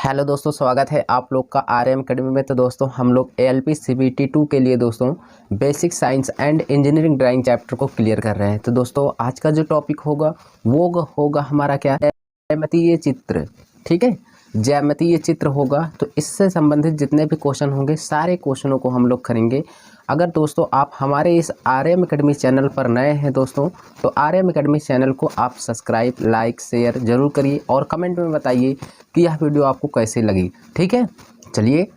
Hello दोस्तों, स्वागत है आप लोग का आरएम अकेडमी में। तो दोस्तों हम लोग एएलपी सीबीटी 2 के लिए दोस्तों basic science and engineering drawing chapter को क्लियर कर रहे हैं। तो दोस्तों आज का जो टॉपिक होगा वो होगा हमारा क्या है, ज्यामितीय चित्र। ठीक है, ज्यामितीय चित्र होगा। तो इससे संबंधित जितने भी क्वेश्चन होंगे सारे क्वेश्चनों को हम लोग करेंगे। अगर दोस्तों आप हमारे इस आरएम अकेडमी चैनल पर नए हैं दोस्तों, तो आरएम अकेडमी चैनल को आप सब्सक्राइब, लाइक, शेयर जरूर करिए और कमेंट में बताइए कि यह वीडियो आपको कैसे लगी। ठीक है, चलिए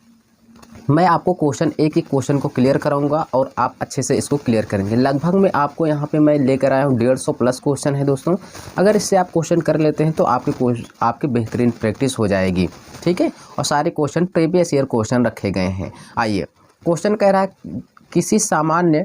मैं आपको एक एक क्वेश्चन को क्लियर कराऊंगा और आप अच्छे से इसको क्लियर करेंगे। लगभग में आपको यहाँ पे मैं लेकर आया हूँ 150 प्लस क्वेश्चन है दोस्तों। अगर इससे आप क्वेश्चन कर लेते हैं तो आपकी बेहतरीन प्रैक्टिस हो जाएगी। ठीक है, और सारे क्वेश्चन प्रीवियस ईयर क्वेश्चन रखे गए हैं। आइए, क्वेश्चन कह रहा है किसी सामान्य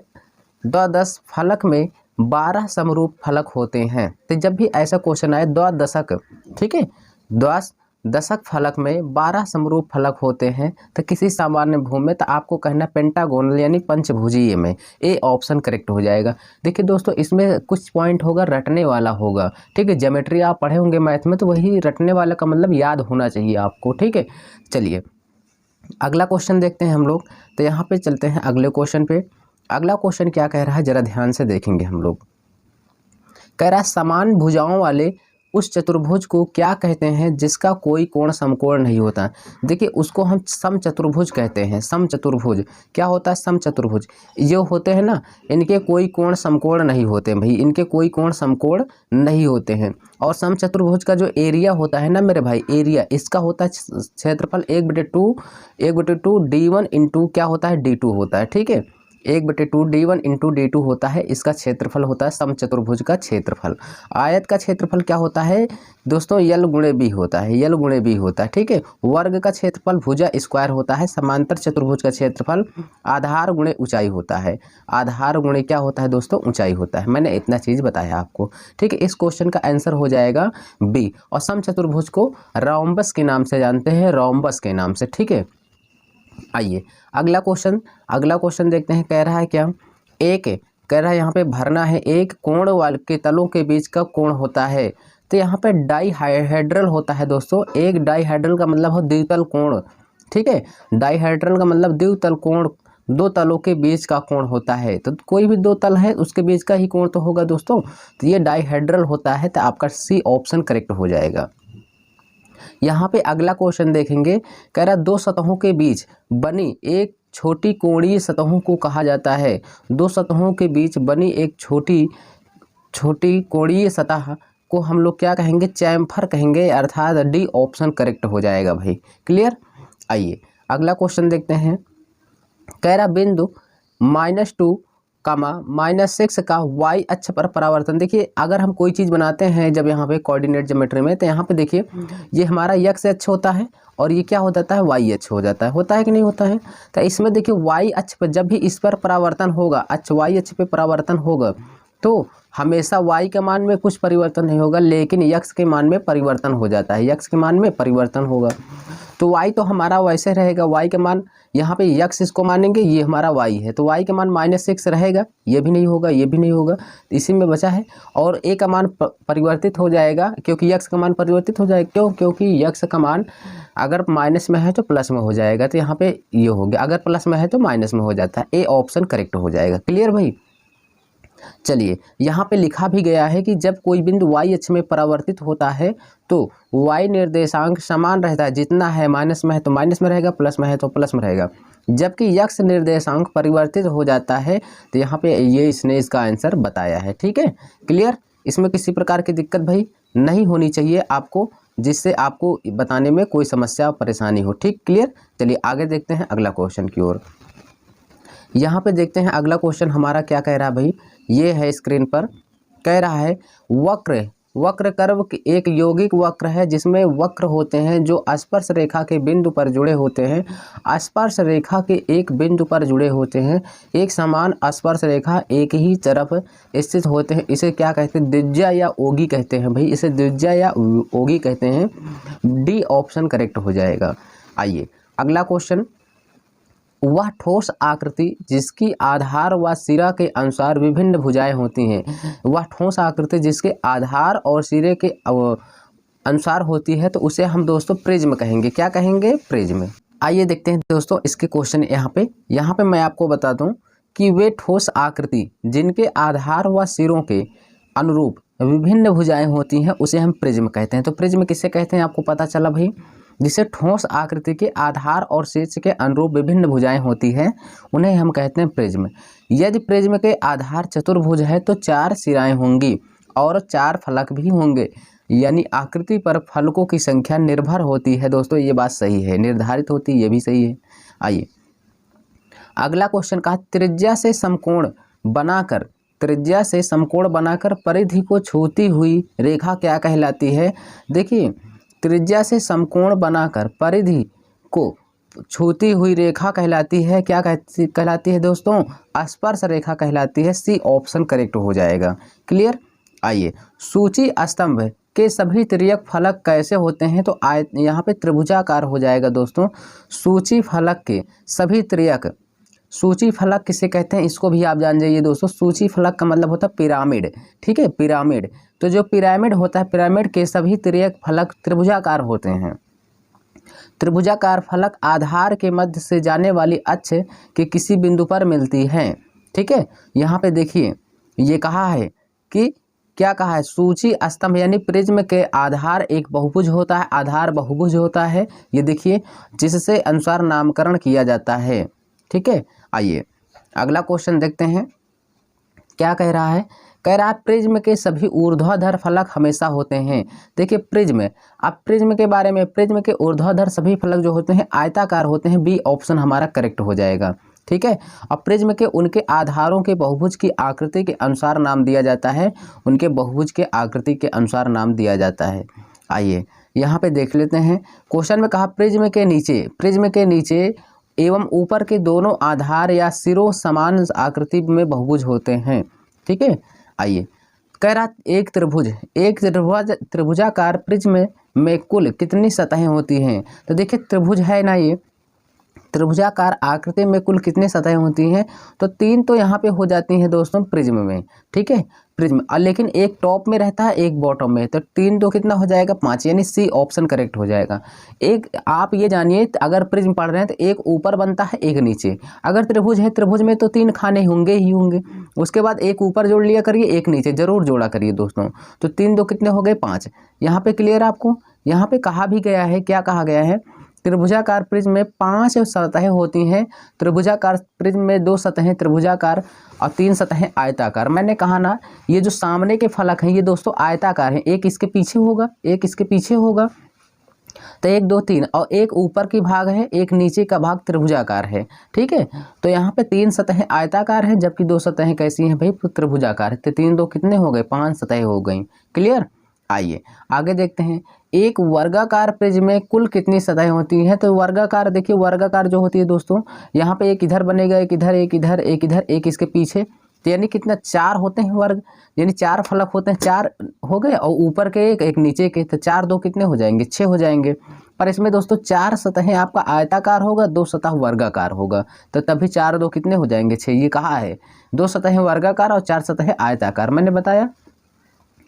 द्वादश फलक में 12 समरूप फलक होते हैं। तो जब भी ऐसा क्वेश्चन आए द्वादशक, ठीक है, द्वादशक फलक में 12 समरूप फलक होते हैं तो किसी सामान्य भूमि में, तो आपको कहना पेंटागोनल यानी पंचभुजीय में। ए ऑप्शन करेक्ट हो जाएगा। देखिए दोस्तों, इसमें कुछ पॉइंट होगा रटने वाला होगा। ठीक है, ज्योमेट्री आप पढ़े होंगे मैथ में, तो वही रटने वाला का मतलब याद होना चाहिए आपको। ठीक है, चलिए अगला क्वेश्चन देखते हैं हम लोग। तो यहाँ पे चलते हैं अगले क्वेश्चन पे। अगला क्वेश्चन क्या कह रहा है जरा ध्यान से देखेंगे हम लोग। कह रहा है समान भुजाओं वाले उस चतुर्भुज को क्या कहते हैं जिसका कोई कोण समकोण नहीं होता। देखिए उसको हम समचतुर्भुज कहते हैं। समचतुर्भुज क्या होता है? समचतुर्भुज जो होते हैं ना, इनके कोई कोण समकोण नहीं होते भाई, इनके कोई कोण समकोण नहीं होते हैं। और समचतुर्भुज का जो एरिया होता है ना मेरे भाई, एरिया इसका होता है क्षेत्रफल 1/2 D1 इंटू क्या होता है D2 होता है। ठीक है, 1/2 D1 इंटू D2 होता है, इसका क्षेत्रफल होता है समचतुर्भुज का क्षेत्रफल। आयत का क्षेत्रफल क्या होता है दोस्तों? यल गुणे बी होता है, यल गुणे बी होता है। ठीक है, वर्ग का क्षेत्रफल भुजा स्क्वायर होता है। समांतर चतुर्भुज का क्षेत्रफल आधार गुणे ऊंचाई होता है। आधार गुणे क्या होता है दोस्तों? ऊंचाई होता है। मैंने इतना चीज बताया आपको। ठीक है, इस क्वेश्चन का आंसर हो जाएगा बी। और समचतुर्भुज को रोम्बस के नाम से जानते हैं, रोम्बस के नाम से। ठीक है, आइए अगला क्वेश्चन देखते हैं। कह रहा है क्या, कह रहा है यहाँ पे भरना है एक कोण वाले के तलों के बीच का कोण होता है। तो यहाँ पे डाईहेड्रल होता है दोस्तों। एक डाईहेड्रल का मतलब हो द्वितल कोण। ठीक है, डाईहेड्रल का मतलब द्वितल कोण, दो तलों के बीच का कोण होता है। तो कोई भी दो तल है उसके बीच का ही कोण तो होगा दोस्तों। तो ये डाईहेड्रल होता है, तो आपका सी ऑप्शन करेक्ट हो जाएगा। यहाँ पे अगला क्वेश्चन देखेंगे। कह रहा दो सतहों के बीच बनी एक छोटी कोणीय सतहों को कहा जाता है। दो सतहों के बीच बनी एक छोटी कोणीय सतह को हम लोग क्या कहेंगे? चैम्फर कहेंगे, अर्थात डी ऑप्शन करेक्ट हो जाएगा भाई। क्लियर। आइए अगला क्वेश्चन देखते हैं। कह रहा बिंदु -2, -6 का y अक्ष पर परावर्तन। देखिए अगर हम कोई चीज़ बनाते हैं जब यहाँ पे कोऑर्डिनेट ज्योमेट्री में, तो यहाँ पे देखिए ये हमारा x अक्ष होता है और ये क्या हो जाता है? y अक्ष हो जाता है। होता है कि नहीं होता है? तो इसमें देखिए y अक्ष पर जब भी इस पर परावर्तन होगा, y अक्ष पे परावर्तन होगा, तो हमेशा y के मान में कुछ परिवर्तन नहीं होगा, लेकिन x के मान में परिवर्तन हो जाता है। x के मान में परिवर्तन होगा तो y तो हमारा वैसे रहेगा। y के मान यहाँ पे x इसको मानेंगे, ये हमारा y है, तो y के मान -6 रहेगा। ये भी नहीं होगा, ये भी नहीं होगा, इसी में बचा है। और a का मान परिवर्तित हो जाएगा, क्योंकि x का मान परिवर्तित हो जाएगा। क्यों? क्योंकि x का मान अगर माइनस में है तो प्लस में हो जाएगा। तो यहाँ पे ये हो गया, अगर प्लस में है तो माइनस में हो जाता है। ए ऑप्शन करेक्ट हो जाएगा। क्लियर भाई। चलिए यहाँ पे लिखा भी गया है कि जब कोई बिंदु y अक्ष में परावर्तित होता है तो y निर्देशांक समान रहता है। जितना है माइनस में है तो माइनस में रहेगा, प्लस में है तो प्लस में रहेगा। जबकि x निर्देशांक परिवर्तित हो जाता है, तो यहाँ पे इसने इसका आंसर बताया है। ठीक है, क्लियर। इसमें किसी प्रकार की दिक्कत भाई नहीं होनी चाहिए आपको, जिससे आपको बताने में कोई समस्या परेशानी हो। ठीक, क्लियर। चलिए आगे देखते हैं अगला क्वेश्चन की ओर। यहाँ पे देखते हैं अगला क्वेश्चन हमारा क्या कह रहा है भाई। ये है स्क्रीन पर। कह रहा है वक्र कर्व एक यौगिक वक्र है जिसमें वक्र होते हैं जो स्पर्श रेखा के बिंदु पर जुड़े होते हैं। स्पर्श रेखा के एक बिंदु पर जुड़े होते हैं। एक समान स्पर्श रेखा एक ही तरफ स्थित होते हैं। इसे क्या कहते हैं? द्विज्या या ओगी कहते हैं भाई। इसे द्विज्या या ओगी कहते हैं। डी ऑप्शन करेक्ट हो जाएगा। आइए अगला क्वेश्चन। वह ठोस आकृति जिसकी आधार व सिरा के अनुसार विभिन्न भुजाएं होती हैं। वह ठोस आकृति जिसके आधार और सिरे के अनुसार होती है तो उसे हम दोस्तों प्रिज्म कहेंगे। क्या कहेंगे? प्रिज्म। आइए देखते हैं दोस्तों इसके क्वेश्चन। यहाँ पे मैं आपको बता दूं कि वे ठोस आकृति जिनके आधार व सिरों के अनुरूप विभिन्न भुजाएं होती हैं उसे हम प्रिज्म कहते हैं। तो प्रिज्म किसे कहते हैं आपको पता चला भाई? जिसे ठोस आकृति के आधार और शीर्ष के अनुरूप विभिन्न भुजाएं होती हैं उन्हें हम कहते हैं प्रिज्म। यदि प्रिज्म के आधार चतुर्भुज है तो 4 सिराएं होंगी और 4 फलक भी होंगे, यानी आकृति पर फलकों की संख्या निर्भर होती है। दोस्तों ये बात सही है, निर्धारित होती है, ये भी सही है। आइए अगला क्वेश्चन कहा, त्रिज्या से समकोण बनाकर परिधि को छूती हुई रेखा क्या कहलाती है? देखिए, त्रिज्या से समकोण बनाकर परिधि को छूती हुई रेखा कहलाती है, क्या कहलाती है दोस्तों? स्पर्श रेखा कहलाती है। सी ऑप्शन करेक्ट हो जाएगा। क्लियर? आइए, सूची स्तंभ के सभी तिर्यक फलक कैसे होते हैं? तो यहाँ पे त्रिभुजाकार हो जाएगा दोस्तों। सूची फलक के सभी तिर्यक, सूची फलक किसे कहते हैं इसको भी आप जान जाइए दोस्तों। सूची फलक का मतलब होता है पिरामिड। ठीक है, पिरामिड। तो जो पिरामिड होता है, पिरामिड के सभी तिर्यक फलक त्रिभुजाकार होते हैं। त्रिभुजाकार फलक आधार के मध्य से जाने वाली अक्ष के किसी बिंदु पर मिलती हैं। ठीक है, यहाँ पे देखिए ये कहा है कि क्या कहा है? सूची स्तंभ यानी प्रिज्म के आधार एक बहुभुज होता है, आधार बहुभुज होता है, ये देखिए, जिससे अनुसार नामकरण किया जाता है। ठीक है, आइए अगला क्वेश्चन देखते हैं क्या कह रहा है। कह रहा है प्रिज्म के सभी ऊर्ध्वाधर फलक हमेशा होते हैं। देखिए प्रिज्म, अब प्रिज्म के बारे में, प्रिज्म के ऊर्ध्वाधर सभी फलक जो होते हैं आयताकार होते हैं। बी ऑप्शन हमारा करेक्ट हो जाएगा। ठीक है, अब प्रिज्म के उनके आधारों के बहुभुज की आकृति के अनुसार नाम दिया जाता है, उनके बहुभुज के आकृति के अनुसार नाम दिया जाता है। आइए यहाँ पे देख लेते हैं। क्वेश्चन में कहा प्रिज्म के नीचे एवं ऊपर के दोनों आधार या सिरों समान आकृति में बहुभुज होते हैं। ठीक है, आइए कह रहा एक त्रिभुजाकार प्रिज्म में कुल कितनी सतहें होती हैं? तो देखिए त्रिभुज है ना, ये त्रिभुजाकार आकृति में कुल कितनी सतहें होती हैं? तो 3 तो यहाँ पे हो जाती हैं दोस्तों प्रिज्म में। ठीक है, प्रिज्म, लेकिन एक टॉप में रहता है एक बॉटम में, तो 3 तो कितना हो जाएगा? 5, यानी सी ऑप्शन करेक्ट हो जाएगा। एक आप ये जानिए, अगर प्रिज्म पढ़ रहे हैं तो एक ऊपर बनता है एक नीचे। अगर त्रिभुज है, त्रिभुज में तो 3 खाने होंगे ही होंगे, उसके बाद एक ऊपर जोड़ लिया करिए, एक नीचे जरूर जोड़ा करिए दोस्तों। तो 3 2 कितने हो गए? 5। यहाँ पे क्लियर आपको? यहाँ पे कहा भी गया है, क्या कहा गया है? त्रिभुजाकार प्रिज्म में 5 सतहें होती हैं। त्रिभुजाकार प्रिज्म में 2 सतहें त्रिभुजाकार और 3 सतहें आयताकार। मैंने कहा ना, ये जो सामने के फलक हैं ये दोस्तों आयताकार हैं। एक इसके पीछे होगा, एक इसके पीछे होगा, तो 1 2 3, और एक ऊपर की भाग है, एक नीचे का भाग त्रिभुजाकार है। ठीक है, तो यहाँ पे 3 सतहें आयताकार हैं, जबकि 2 सतहें कैसी हैं भाई? त्रिभुजाकार। तो 3 2 कितने हो गए? 5 सतहें हो गई। क्लियर? आइए आगे देखते हैं। एक वर्गाकार प्रिज्म में कुल कितनी सतहें होती हैं? तो वर्गाकार, देखिए वर्गाकार जो होती है दोस्तों, यहाँ पे एक इधर बनेगा, एक इधर, एक इधर, एक इधर, एक इसके पीछे, तो यानी कितना? 4 होते हैं वर्ग, यानी 4 फलक होते हैं, 4 हो गए, और ऊपर के एक नीचे के, तो 4 2 कितने हो जाएंगे? 6 हो जाएंगे। पर इसमें दोस्तों 4 सतहें आपका आयताकार होगा, 2 सतह वर्गाकार होगा, तो तभी 4 2 कितने हो जाएंगे? 6। ये कहा है 2 सतहें वर्गाकार और 4 सतहें आयताकार, मैंने बताया।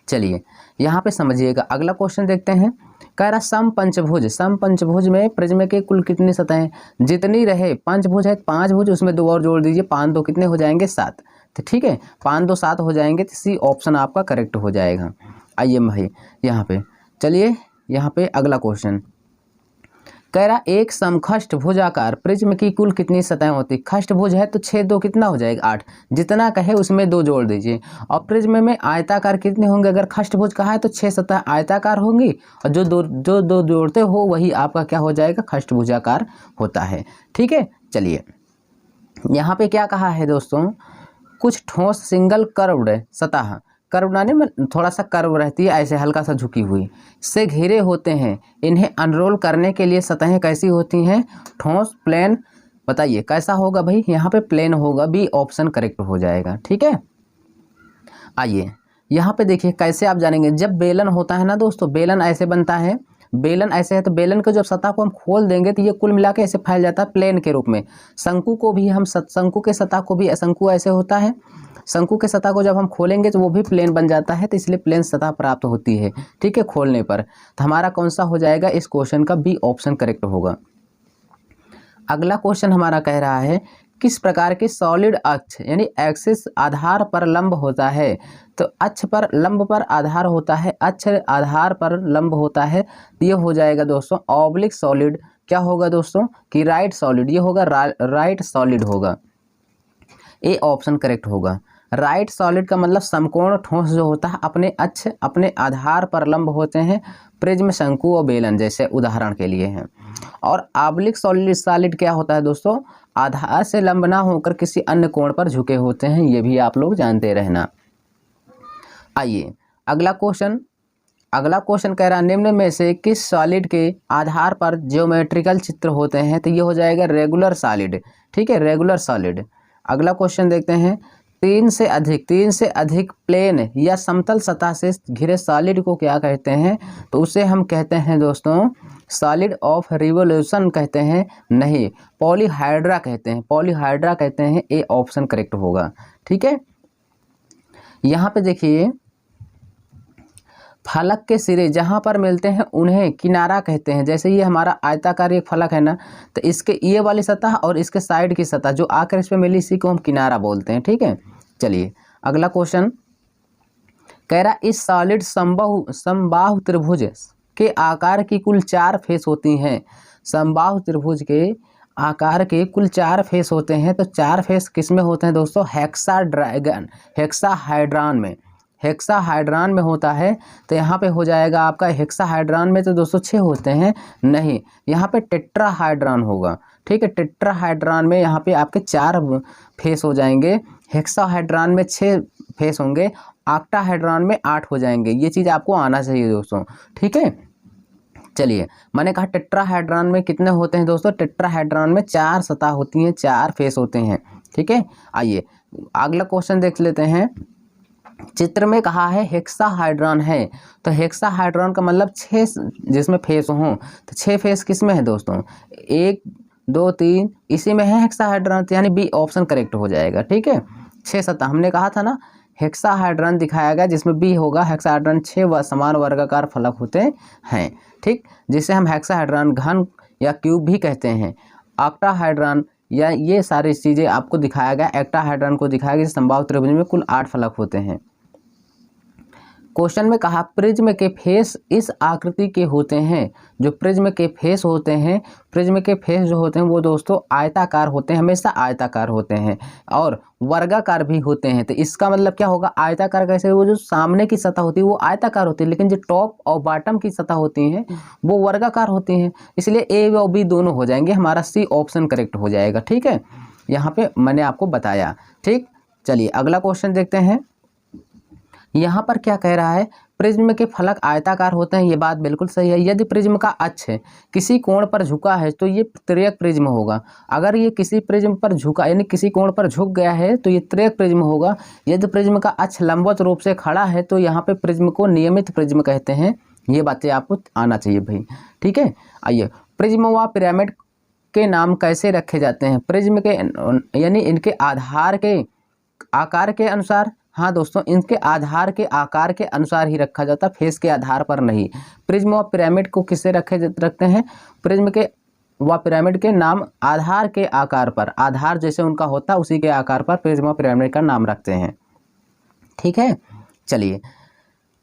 चलिए यहाँ पे समझिएगा, अगला क्वेश्चन देखते हैं। कह रहा समपंचभुज में प्रिज्म के कुल कितनी सतहें? जितनी रहे, पंचभुज है 5 भुज, उसमें 2 और जोड़ दीजिए, 5 2 कितने हो जाएंगे? 7। तो ठीक है, 5 2 7 हो जाएंगे, तो सी ऑप्शन आपका करेक्ट हो जाएगा। आइए भाई यहाँ पे चलिए, यहाँ पे अगला क्वेश्चन कह रहा एक समखष्ट भुजाकार प्रिज्म की कुल कितनी सतहें होती? खष्ट भुज है तो 6 2 कितना हो जाएगा? 8। जितना कहे उसमें 2 जोड़ दीजिए। और प्रिज्म में आयताकार कितने होंगे? अगर खष्ट भुज कहा है तो 6 सतह आयताकार होंगी, और जो दो जोड़ते हो वही आपका क्या हो जाएगा? खष्ट भुजाकार होता है। ठीक है, चलिए यहाँ पे क्या कहा है दोस्तों? कुछ ठोस सिंगल कर्व्ड सतह, कर्व बनाने में थोड़ा सा कर्व रहती है, ऐसे हल्का सा झुकी हुई, से घिरे होते हैं। इन्हें अनरोल करने के लिए सतहें कैसी होती हैं? ठोस, प्लेन। बताइए कैसा होगा भाई? यहाँ पे प्लेन होगा, बी ऑप्शन करेक्ट हो जाएगा। ठीक है, आइए यहाँ पे देखिए कैसे आप जानेंगे। जब बेलन होता है ना दोस्तों, बेलन ऐसे बनता है, बेलन ऐसे है तो बेलन को जब सतह को हम खोल देंगे तो ये कुल मिला के ऐसे फैल जाता है प्लेन के रूप में। शंकु को भी हम शंकु के सतह को भी, शंकु ऐसे होता है, शंकु के सतह को जब हम खोलेंगे तो वो भी प्लेन बन जाता है, तो इसलिए प्लेन सतह प्राप्त होती है, ठीक है, खोलने पर। तो हमारा कौन सा हो जाएगा इस क्वेश्चन का? बी ऑप्शन करेक्ट होगा। अगला क्वेश्चन हमारा कह रहा है किस प्रकार के सॉलिड अक्ष यानी एक्सिस आधार पर लंब होता है? तो अक्ष पर लंब पर आधार होता है, अक्ष आधार पर लंब होता है, तो ये हो जाएगा दोस्तों ऑब्लिक सॉलिड। क्या होगा दोस्तों कि राइट सॉलिड, ये होगा राइट सॉलिड होगा, ए ऑप्शन करेक्ट होगा। राइट सॉलिड का मतलब समकोण ठोस जो होता है अपने अक्ष अपने आधार पर लंब होते हैं, प्रिज्म, शंकु और बेलन जैसे उदाहरण के लिए हैं। और ऑब्लिक सॉलिड क्या होता है दोस्तों? आधार से लंब ना होकर किसी अन्य कोण पर झुके होते हैं, ये भी आप लोग जानते रहना। आइए अगला क्वेश्चन कह रहा है निम्न में से किस सॉलिड के आधार पर ज्योमेट्रिकल चित्र होते हैं? तो ये हो जाएगा रेगुलर सॉलिड, ठीक है, रेगुलर सॉलिड। अगला क्वेश्चन देखते हैं तीन से अधिक प्लेन या समतल सतह से घिरे सॉलिड को क्या कहते हैं? तो उसे हम कहते हैं दोस्तों सॉलिड ऑफ रिवोल्यूशन कहते हैं, नहीं, पॉलीहाइड्रा कहते हैं, ए ऑप्शन करेक्ट होगा, ठीक है। यहाँ पे देखिए फलक के सिरे जहाँ पर मिलते हैं उन्हें किनारा कहते हैं। जैसे ये हमारा आयताकार एक फलक है ना, तो इसके ये वाली सतह और इसके साइड की सतह जो आकर इस पे मिली, इसी को हम किनारा बोलते हैं, ठीक है। चलिए अगला क्वेश्चन कह रहा इस सॉलिड समबाहु त्रिभुज के आकार की कुल 4 फेस होती हैं। समबाहु त्रिभुज के आकार के कुल 4 फेस होते हैं, तो 4 फेस किस में होते हैं दोस्तों? हेक्साहाइड्रॉन में होता है। तो यहाँ पे हो जाएगा आपका हेक्साहाइड्रॉन में तो दोस्तों 6 होते हैं, नहीं, यहाँ पे टेट्राहाइड्रॉन होगा, ठीक है। टेट्राहाइड्रॉन में यहाँ पे आपके 4 फेस हो जाएंगे, हेक्साहाइड्रॉन में 6 फेस होंगे, ऑक्टाहाइड्रॉन में 8 हो जाएंगे। ये चीज़ आपको आना चाहिए दोस्तों, ठीक है। चलिए मैंने कहा टेट्राहाइड्रॉन में कितने होते हैं दोस्तों? टेट्राहाइड्रॉन में 4 सतह होती हैं, 4 फेस होते हैं, ठीक है। आइए अगला क्वेश्चन देख लेते हैं। चित्र में कहा है हेक्साहाइड्रॉन है, तो हेक्साहाइड्रॉन का मतलब 6 जिसमें फेस हों, तो 6 फेस किस में है दोस्तों? 1 2 3 इसी में है हेक्साहाइड्रॉन, यानी बी ऑप्शन करेक्ट हो जाएगा, ठीक है। 6 सतह हमने कहा था ना, हेक्साहाइड्रॉन दिखाया गया जिसमें बी होगा। हेक्साहाइड्रॉन 6 समान वर्गाकार फलक होते हैं, ठीक, जिसे हम हेक्साहाइड्रॉन घन या क्यूब भी कहते हैं। ऑक्टाहाइड्रॉन या ये सारी चीज़ें आपको दिखाया गया, एक्टाहाइड्रॉन को दिखाया गया। समबाहु त्रिभुज में कुल 8 फलक होते हैं। क्वेश्चन में कहा प्रिज्म के फेस इस आकृति के होते हैं। जो प्रिज्म के फेस होते हैं, प्रिज्म के फेस जो होते हैं वो दोस्तों आयताकार होते हैं, हमेशा आयताकार होते हैं और वर्गाकार भी होते हैं। तो इसका मतलब क्या होगा? आयताकार कैसे? वो जो सामने की सतह होती है वो आयताकार होती है, लेकिन जो टॉप और बॉटम की सतह होती हैं वो वर्गाकार होती हैं। इसलिए ए और बी दोनों हो जाएंगे, हमारा सी ऑप्शन करेक्ट हो जाएगा, ठीक है। यहाँ पे मैंने आपको बताया, ठीक। चलिए अगला क्वेश्चन देखते हैं। यहाँ पर क्या कह रहा है? प्रिज्म के फलक आयताकार होते हैं, ये बात बिल्कुल सही है। यदि प्रिज्म का अक्ष किसी कोण पर झुका है तो ये त्रियक प्रिज्म होगा। अगर ये किसी प्रिज्म पर झुका यानी किसी कोण पर झुक गया है तो ये त्रियक प्रिज्म होगा। यदि प्रिज्म का अक्ष लंबवत रूप से खड़ा है तो यहाँ पे प्रिज्म को नियमित प्रिज्म कहते हैं। ये बातें आपको आना चाहिए भाई, ठीक है। आइए प्रिज्म व पिरामिड के नाम कैसे रखे जाते हैं? प्रिज्म के यानी इनके आधार के आकार के अनुसार, हाँ दोस्तों, इनके आधार के आकार के अनुसार ही रखा जाता, फेस के आधार पर नहीं। प्रिज्म व पिरामिड को किससे रखते हैं? प्रिज्म के व पिरामिड के नाम आधार के आकार पर, आधार जैसे उनका होता उसी के आकार पर प्रिज्म व पिरामिड का नाम रखते हैं, ठीक है। चलिए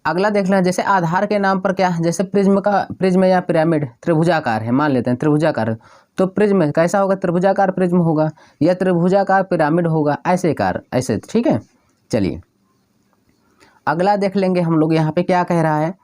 अगला देख लें। जैसे आधार के नाम पर क्या, जैसे प्रिज्म या पिरामिड त्रिभुजाकार है, मान लेते हैं त्रिभुजाकार, तो प्रिज्म कैसा होगा? त्रिभुजाकार प्रिज्म होगा या त्रिभुजाकार पिरामिड होगा, ऐसे, ठीक है। चलिए अगला देख लेंगे हम लोग। यहाँ पे क्या कह रहा है?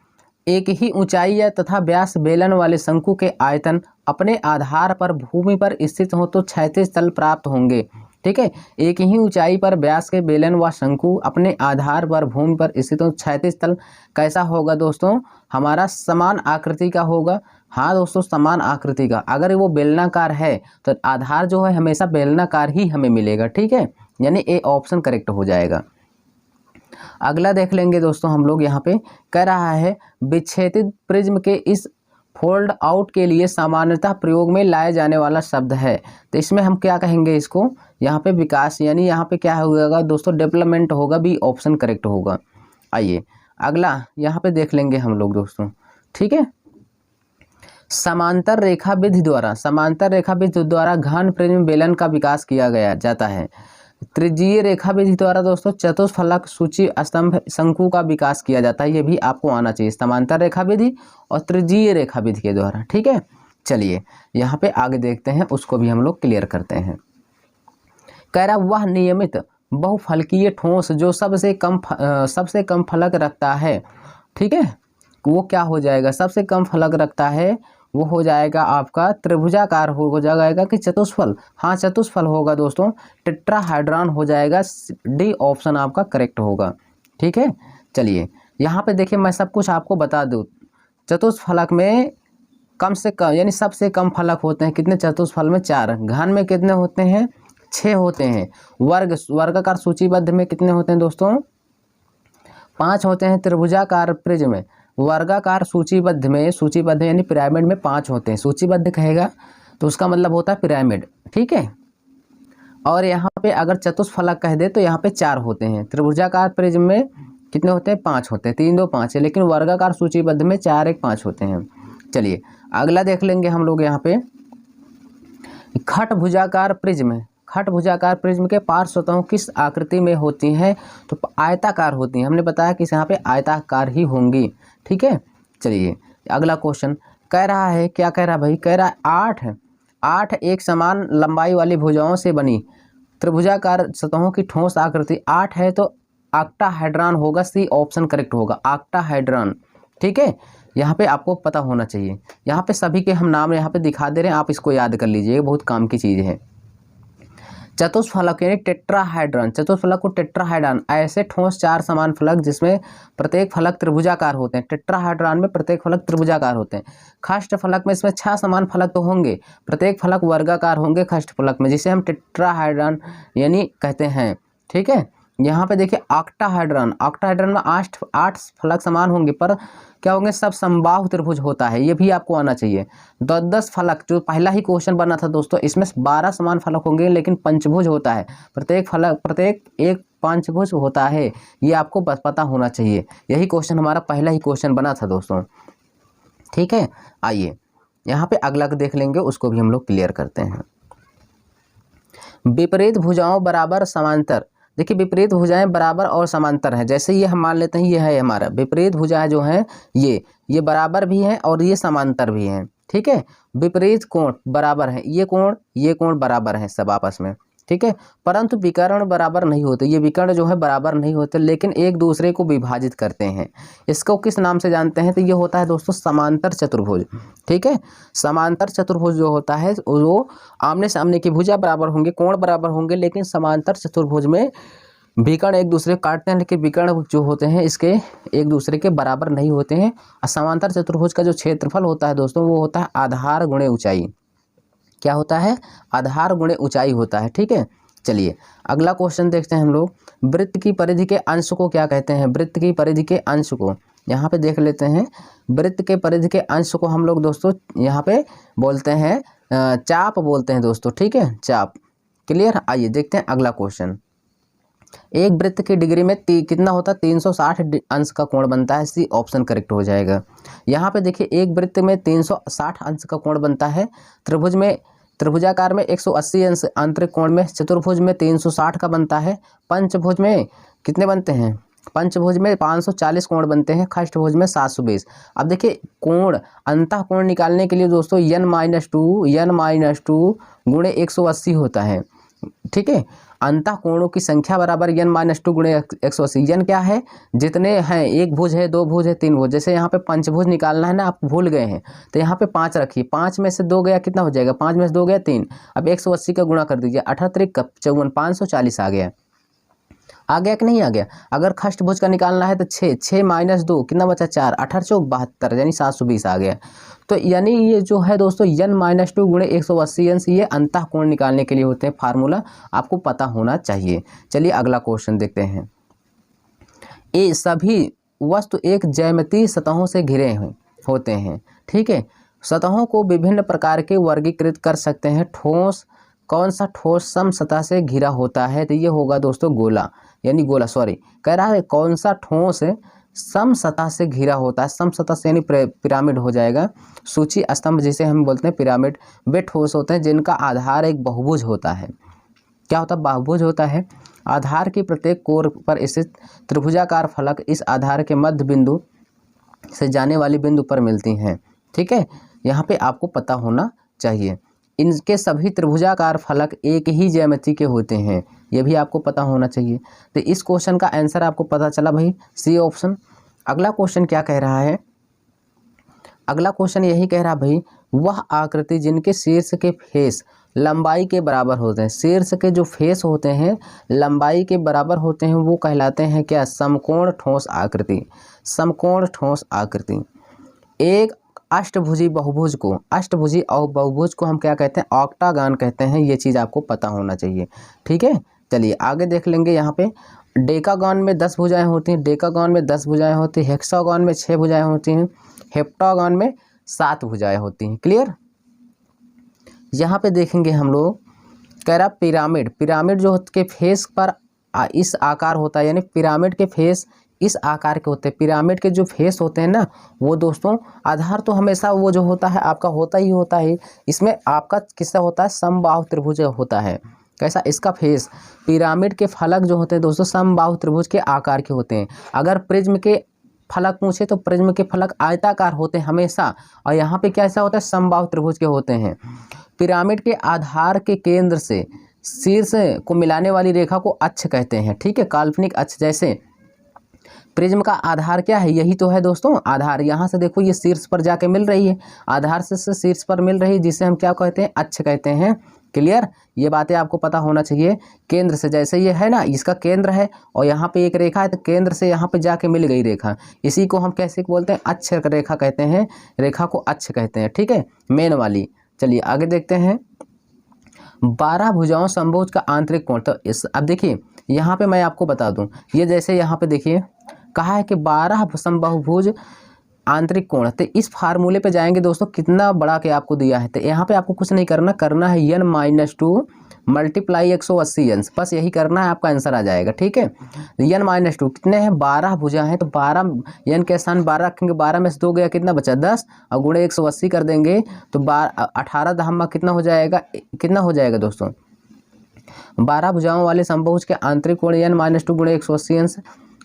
एक ही ऊंचाई या तथा व्यास बेलन वाले शंकु के आयतन अपने आधार पर भूमि पर स्थित हो तो क्षैतिज तल प्राप्त होंगे, ठीक है। एक ही ऊंचाई पर व्यास के बेलन व शंकु अपने आधार पर भूमि पर स्थित हो, क्षैतिज तल कैसा होगा दोस्तों? हमारा समान आकृति का होगा। हाँ दोस्तों, समान आकृति का। अगर वो बेलनाकार है तो आधार जो है हमेशा बेलनाकार ही हमें मिलेगा, ठीक है, यानी ए ऑप्शन करेक्ट हो जाएगा। अगला देख लेंगे दोस्तों हम लोग। यहाँ पे कह रहा है विक्षेपित प्रिज्म के इस फोल्ड आउट के लिए सामान्यतः प्रयोग में लाए जाने वाला शब्द है। तो इसमें हम क्या कहेंगे इसको, यहाँ पे विकास, यानी यहाँ पे क्या होगा दोस्तों, डेवलपमेंट होगा, बी ऑप्शन करेक्ट होगा। आइए अगला यहाँ पे देख लेंगे हम लोग दोस्तों, ठीक है। समांतर रेखा विधि द्वारा घन प्रिज्म बेलन का विकास किया गया जाता है। त्रिज्यीय रेखा विधि द्वारा दोस्तों चतुष्फलक सूची स्तंभ शंकु का विकास किया जाता है। ये भी आपको आना चाहिए, समांतर रेखा विधि और त्रिज्यीय रेखा विधि के द्वारा, ठीक है। चलिए यहाँ पे आगे देखते हैं, उसको भी हम लोग क्लियर करते हैं। कह रहा वह नियमित बहुफलकीय ठोस जो सबसे कम फलक रखता है, ठीक है, वो क्या हो जाएगा, सबसे कम फलक रखता है, वो हो जाएगा आपका त्रिभुजाकार हो जाएगा कि चतुष्फल, हाँ चतुष्फल होगा दोस्तों, टेट्राहाइड्रॉन हो जाएगा, डी ऑप्शन आपका करेक्ट होगा, ठीक है। चलिए यहाँ पे देखिए मैं सब कुछ आपको बता दूँ, चतुष्फलक में कम से कम यानी सबसे कम फलक होते हैं कितने, चतुष्फल में 4, घन में कितने होते हैं, 6 होते हैं, वर्गाकार सूचीबद्ध में कितने होते हैं दोस्तों, 5 होते हैं, त्रिभुजाकार प्रिज्म में, वर्गाकार सूचीबद्ध यानी पिरामिड में 5 होते हैं, सूचीबद्ध कहेगा तो उसका मतलब होता है पिरामिड, ठीक है। और यहाँ पे अगर चतुष्फलक कह दे तो यहाँ पे 4 होते हैं, त्रिभुजाकार प्रिज्म में कितने होते हैं, 5 होते हैं, 3 2 5 है, लेकिन वर्गाकार सूचीबद्ध में 4 1 5 होते हैं। चलिए अगला देख लेंगे हम लोग यहाँ पे, खट भुजाकार प्रिज्म के पार्श्व सतहों किस आकृति में होती हैं, तो आयताकार होती हैं, हमने बताया कि यहाँ पे आयताकार ही होंगी, ठीक है। चलिए अगला क्वेश्चन कह रहा है, क्या कह रहा है भाई, कह रहा है 8 एक समान लंबाई वाली भुजाओं से बनी त्रिभुजाकार सतहों की ठोस आकृति 8 है, तो ऑक्टाहेड्रॉन होगा, सी ऑप्शन करेक्ट होगा, ऑक्टाहेड्रॉन, ठीक है। यहाँ पे आपको पता होना चाहिए, यहाँ पे सभी के हम नाम यहाँ पे दिखा दे रहे हैं, आप इसको याद कर लीजिए, बहुत काम की चीज़ है। चतुष्फलक यानी टेट्राहाइड्रॉन, चतुष्फलक को टेट्राहाइड्रॉन, ऐसे ठोस 4 समान फलक जिसमें प्रत्येक फलक त्रिभुजाकार होते हैं, टेट्राहाइड्रॉन में प्रत्येक फलक त्रिभुजाकार होते हैं। खष्ट फलक में इसमें 6 समान फलक तो होंगे, प्रत्येक फलक वर्गाकार होंगे खष्ट फलक में, जिसे हम टेट्राहाइड्रॉन यानी कहते हैं, ठीक है। यहाँ पे देखिए ऑक्टाहाइड्रॉन में 8 फलक समान होंगे, पर क्या होंगे, सब समबाहु त्रिभुज होता है, ये भी आपको आना चाहिए। 10 फलक, जो पहला ही क्वेश्चन बना था दोस्तों, इसमें 12 समान फलक होंगे, लेकिन पंचभुज होता है, प्रत्येक एक पंचभुज होता है, ये आपको बस पता होना चाहिए। यही क्वेश्चन हमारा पहला ही क्वेश्चन बना था दोस्तों, ठीक है। आइए यहाँ पे अगला देख लेंगे, उसको भी हम लोग क्लियर करते हैं। विपरीत भुजाओं बराबर समांतर, देखिए विपरीत भुजाएं बराबर और समांतर हैं, जैसे ये हम मान लेते हैं ये है हमारा विपरीत भुजाएं जो हैं, ये बराबर भी हैं और ये समांतर भी हैं, ठीक है। विपरीत कोण बराबर हैं, ये कोण बराबर हैं सब आपस में, ठीक है, परंतु विकर्ण बराबर नहीं होते, ये विकर्ण जो है बराबर नहीं होते, लेकिन एक दूसरे को विभाजित करते हैं। इसको किस नाम से जानते हैं, तो ये होता है दोस्तों समांतर चतुर्भुज, ठीक है। समांतर चतुर्भुज जो होता है वो आमने सामने की भुजा बराबर होंगे, कोण बराबर होंगे, लेकिन समांतर चतुर्भुज में विकर्ण एक दूसरे को काटते हैं, लेकिन विकर्ण जो होते हैं इसके एक दूसरे के बराबर नहीं होते हैं। और समांतर चतुर्भुज का जो क्षेत्रफल होता है दोस्तों, वो होता है आधार गुणे ऊंचाई, क्या होता है, आधार गुणे ऊंचाई होता है, ठीक है। चलिए अगला क्वेश्चन देखते हैं हम लोग, वृत्त की परिधि के अंश को क्या कहते हैं, वृत्त की परिधि के अंश को यहाँ पे देख लेते हैं। वृत्त के परिधि के अंश को हम लोग दोस्तों यहाँ पे बोलते हैं चाप बोलते हैं दोस्तों, ठीक है, चाप, क्लियर। आइए देखते हैं अगला क्वेश्चन, एक वृत्त की डिग्री में कितना होता है, 360 अंश का कोण बनता है, सी ऑप्शन करेक्ट हो जाएगा। यहाँ पे देखिए एक वृत्त में 360 अंश का कोण बनता है, त्रिभुजाकार में 180 अंश, आंतरिक कोण में चतुर्भुज में 360 का बनता है, पंचभुज में कितने बनते हैं, पंचभुज में 540 कोण बनते हैं, खष्टभुज में 720। अब देखिए कोण, अंतः कोण निकालने के लिए दोस्तों n-2 गुणे 180 होता है, ठीक है। अंतः कोणों की संख्या बराबर n-2 गुणे 180, n क्या है, जितने हैं, एक भुज है, 2 भुज है, 3 भुज, जैसे यहाँ पे पंचभुज निकालना है ना, आप भूल गए हैं, तो यहाँ पे 5 रखिए, 5 में से 2 गया कितना हो जाएगा, 5 में से 2 गया 3, अब 180 का गुणा कर दीजिए, 38 का 54, 540 आ गया कि नहीं आ गया। अगर खष्टभुज का निकालना है तो 6 माइनस 2 कितना बचा, 4, 18 चौक 72, यानी 720 आ गया। तो यानी ये जो है दोस्तों n-2 गुणे 180 अंश, ये अंतः कोण निकालने के लिए होते हैं, फार्मूला आपको पता होना चाहिए। चलिए अगला क्वेश्चन देखते हैं, ये सभी वस्तु एक ज्यामितीय सतहों से घिरे होते हैं, ठीक है। सतहों को विभिन्न प्रकार के वर्गीकृत कर सकते हैं। ठोस, कौन सा ठोस सम सतह से घिरा होता है? तो ये होगा दोस्तों गोला, यानी गोला, सॉरी, कह रहा है कौन सा ठोस सम सतह से घिरा होता है। सम सतह से यानी पिरामिड हो जाएगा। सूची स्तंभ जिसे हम बोलते हैं पिरामिड, वे ठोस होते हैं जिनका आधार एक बहुभुज होता है। क्या होता है? बहुभुज होता है। आधार की प्रत्येक कोर पर स्थित त्रिभुजाकार फलक इस आधार के मध्य बिंदु से जाने वाली बिंदु पर मिलती हैं। ठीक है, यहाँ पे आपको पता होना चाहिए। इनके सभी त्रिभुजाकार फलक एक ही ज्यामिति के होते हैं, ये भी आपको पता होना चाहिए। तो इस क्वेश्चन का आंसर आपको पता चला भाई, सी ऑप्शन। अगला क्वेश्चन क्या कह रहा है? अगला क्वेश्चन यही कह रहा भाई, वह आकृति जिनके शीर्ष के फेस लंबाई के बराबर होते हैं। शीर्ष के जो फेस होते हैं लंबाई के बराबर होते हैं, वो कहलाते हैं क्या? समकोण ठोस आकृति। समकोण ठोस आकृति। एक अष्टभुजी बहुभुज को, अष्टभुजी और बहुभुज को हम क्या कहते हैं? ऑक्टागन कहते हैं। ये चीज़ आपको पता होना चाहिए। ठीक है, चलिए आगे देख लेंगे। यहाँ पे डेकागन में 10 भुजाएं होती हैं, डेकागन में 10 भुजाएं होती हैं, हेक्सागन में 6 भुजाएं होती हैं, हेप्टागन में 7 भुजाएं होती हैं। क्लियर? यहाँ पे देखेंगे हम लोग, कह रहा पिरामिड, पिरामिड जो के फेस पर इस आकार होता है, यानी पिरामिड के फेस इस आकार के होते हैं। पिरामिड के जो फेस होते हैं ना, वो दोस्तों आधार तो हमेशा वो जो होता है आपका होता ही होता है। इसमें आपका किसका होता है? समबाहु त्रिभुज होता है। कैसा? इसका फेस, पिरामिड के फलक जो होते हैं दोस्तों समबाहु त्रिभुज के आकार के होते हैं। अगर प्रिज्म के फलक पूछे तो प्रिज्म के फलक आयताकार होते हैं हमेशा, और यहाँ पे कैसा होता है? समबाहु त्रिभुज के होते हैं। पिरामिड के आधार के केंद्र से शीर्ष को मिलाने वाली रेखा को अक्ष कहते हैं। ठीक है, काल्पनिक अक्ष। जैसे प्रिज्म का आधार क्या है? यही तो है दोस्तों आधार। यहाँ से देखो ये शीर्ष पर जाके मिल रही है, आधार से शीर्ष पर मिल रही है, जिसे हम क्या कहते हैं? अक्ष कहते हैं। क्लियर? ये बातें आपको पता होना चाहिए। केंद्र से, जैसे ये है ना, इसका केंद्र है और यहाँ पे एक रेखा है, तो केंद्र से यहाँ पे जाके मिल गई रेखा, इसी को हम कैसे बोलते हैं? अक्ष रेखा कहते हैं। रेखा को अक्ष कहते हैं। ठीक है, मेन वाली। चलिए आगे देखते हैं। 12 भुजाओं समभुज का आंतरिक कोण। तो इस अब देखिए यहाँ पे मैं आपको बता दूं, ये जैसे यहाँ पे देखिए कहा है कि 12 समबाहुभुज आंतरिक कोण। तो इस फार्मूले पे जाएंगे दोस्तों, कितना बड़ा के आपको दिया है। तो यहाँ पे आपको कुछ नहीं करना है n-2 मल्टीप्लाई 180 अंश, बस यही करना है, आपका आंसर आ जाएगा। ठीक है, n-2 कितने हैं? 12 भुजा हैं, तो 12 n के स्थान 12 रखेंगे, 12 में से 2 गया, कितना बचा? 10, और गुणे 180 कर देंगे तो 18 दहम्मा कितना हो जाएगा? कितना हो जाएगा दोस्तों? 12 भुजाओं वाले समबाहुज के आंतरिक कोण n-2 गुणे 180 अंश,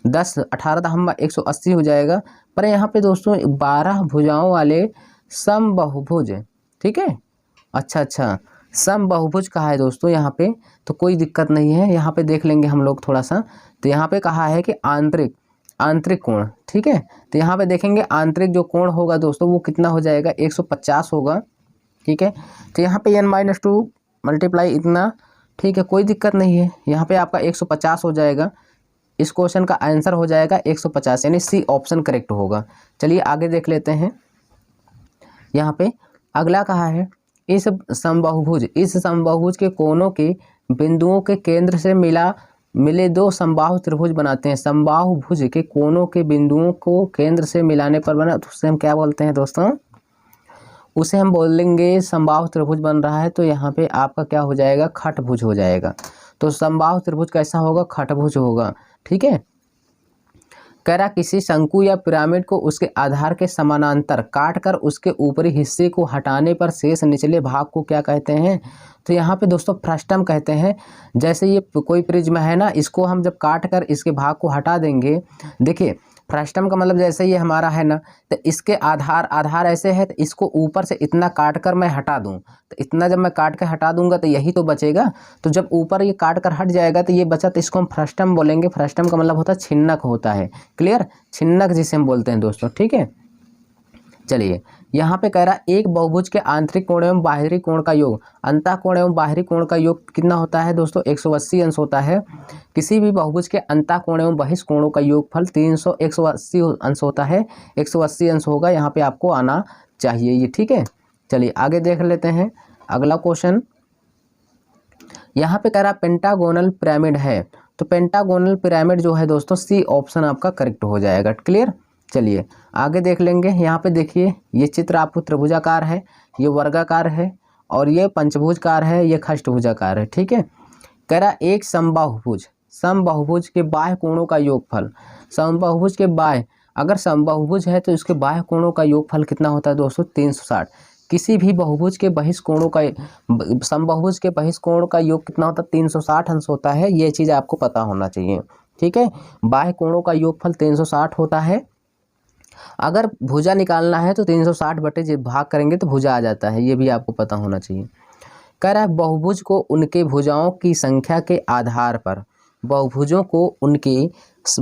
10 18 दहम्मा 180 हो जाएगा। पर यहाँ पे दोस्तों 12 भुजाओं वाले समबाहुभुज, ठीक है, अच्छा समबाहुभुज कहा है दोस्तों यहाँ पे, तो कोई दिक्कत नहीं है। यहाँ पे देख लेंगे हम लोग थोड़ा सा। तो यहाँ पे कहा है कि आंतरिक कोण, ठीक है, तो यहाँ पे देखेंगे आंतरिक जो कोण होगा दोस्तों वो कितना हो जाएगा? 150 होगा। ठीक है, तो यहाँ पे n-2 मल्टीप्लाई इतना, ठीक है, कोई दिक्कत नहीं है। यहाँ पे आपका 150 हो जाएगा। इस क्वेश्चन का आंसर हो जाएगा 150, यानी सी ऑप्शन करेक्ट होगा। चलिए आगे देख लेते हैं। यहाँ पे अगला कहा है, इस समबाहुभुज के कोनों के बिंदुओं के केंद्र से मिले 2 समबाहु त्रिभुज बनाते हैं। समबाहुभुज के कोनों के बिंदुओं को केंद्र से मिलाने पर बना, तो उससे हम क्या बोलते हैं दोस्तों? उसे हम बोलेंगे समबाहु त्रिभुज बन रहा है, तो यहाँ पे आपका क्या हो जाएगा? खटभुज हो जाएगा। तो समबाहु त्रिभुज कैसा होगा? खटभुज होगा। ठीक है, कह रहा किसी शंकु या पिरामिड को उसके आधार के समानांतर काटकर उसके ऊपरी हिस्से को हटाने पर शेष निचले भाग को क्या कहते हैं? तो यहाँ पे दोस्तों फ्रस्टम कहते हैं। जैसे ये कोई प्रिज्म है ना, इसको हम जब काट कर इसके भाग को हटा देंगे, देखिए फ्रस्टम का मतलब जैसे ये हमारा है ना, तो इसके आधार ऐसे है, तो इसको ऊपर से इतना काट कर मैं हटा दूं, तो इतना जब मैं काट कर हटा दूंगा तो यही तो बचेगा। तो जब ऊपर ये काट कर हट जाएगा तो ये बचा, तो इसको हम फ्रस्टम बोलेंगे। फ्रस्टम का मतलब होता है छिन्नक होता है। क्लियर? छिन्नक जिसे हम बोलते हैं दोस्तों। ठीक है, चलिए यहाँ पे कह रहा एक बहुभुज के आंतरिक कोण एवं बाहरी कोण का योग, अंतः कोण एवं बाहरी कोण का योग कितना होता है दोस्तों? 180 अंश होता है। किसी भी बहुभुज के अंतः कोण एवं बहिष्ठ कोणों का योगफल 180 अंश होता है। 180 अंश होगा, यहाँ पे आपको आना चाहिए ये। ठीक है, चलिए आगे देख लेते हैं अगला क्वेश्चन। यहाँ पे कह रहा पेंटागोनल पिरामिड है, तो पेंटागोनल पिरामिड जो है दोस्तों सी ऑप्शन आपका करेक्ट हो जाएगा। क्लियर? चलिए आगे देख लेंगे। यहाँ पे देखिए ये चित्र आपको त्रिभुजाकार है, ये वर्गाकार है और ये पंचभुजकार है, ये खष्टभुजाकार है। ठीक है, कह रहा एक समबाहुभुज के बाह्य कोणों का योगफल, समबाहुभुज के बाह्य, अगर समबाहुभुज है तो इसके बाह्य कोणों का योगफल कितना होता है दोस्तों 360। किसी भी बहुभुज के बहिष्ठ कोणों का, समबाहुभुज के बहिष्ठ कोण का योग कितना होता है 360 अंश होता है। ये चीज़ आपको पता होना चाहिए। ठीक है, बाह्य कोणों का योगफल 360 होता है। अगर भुजा निकालना है तो 360 बटे भाग करेंगे तो भुजा आ जाता है, ये भी आपको पता होना चाहिए। कह रहा है बहुभुज को उनके भुजाओं की संख्या के आधार पर, बहुभुजों को उनके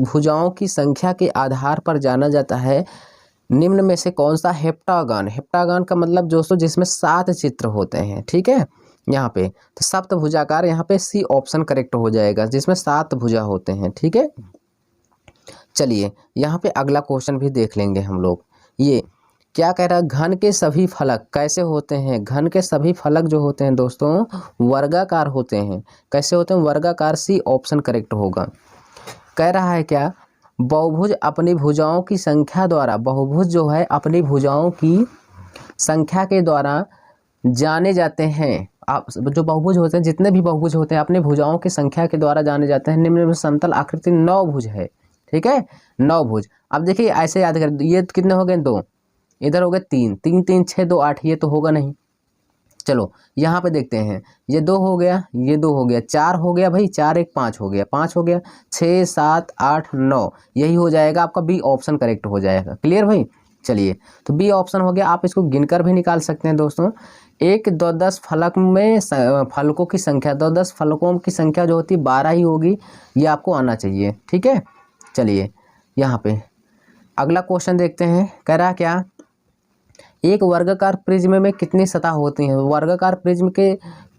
भुजाओं की संख्या के आधार पर जाना जाता है। निम्न में से कौन सा हेप्टागन, हेप्टागन का मतलब दोस्तों जिसमें 7 चित्र होते हैं। ठीक है, यहाँ पे तो सप्तभुजाकार, यहाँ पे सी ऑप्शन करेक्ट हो जाएगा, जिसमें 7 भुजा होते हैं। ठीक है, चलिए यहाँ पे अगला क्वेश्चन भी देख लेंगे हम लोग। ये क्या कह रहा है, घन के सभी फलक कैसे होते हैं, घन के सभी फलक जो होते हैं दोस्तों वर्गाकार होते हैं। कैसे होते हैं, वर्गाकार, सी ऑप्शन करेक्ट होगा। कह रहा है क्या, बहुभुज अपनी भुजाओं की संख्या द्वारा, बहुभुज जो है अपनी भुजाओं की संख्या के द्वारा जाने जाते हैं। आप जो बहुभुज होते हैं, जितने भी बहुभुज होते हैं अपनी भुजाओं की संख्या के द्वारा जाने जाते हैं। निम्न में समतल आकृति 9 भुज है। ठीक है, 9 भुज। अब देखिए ऐसे याद कर, ये कितने हो गए 2, इधर हो गए 3, 3 3 6 2 8, ये तो होगा नहीं। चलो यहाँ पे देखते हैं, ये 2 हो गया, ये 2 हो गया, 4 हो गया भाई, 4 1 5 हो गया, 5 हो गया, 6 7 8 9, यही हो जाएगा आपका बी ऑप्शन करेक्ट हो जाएगा। क्लियर भाई, चलिए तो बी ऑप्शन हो गया। आप इसको गिनकर भी निकाल सकते हैं दोस्तों। 1 2 10 फलक में फलकों की संख्या, 2 10 फलकों की संख्या जो होती है 12 ही होगी, ये आपको आना चाहिए। ठीक है, चलिए यहाँ पे अगला क्वेश्चन देखते हैं। कह रहा क्या, एक वर्गाकार प्रिज्म में कितनी सतह होती हैं। वर्गाकार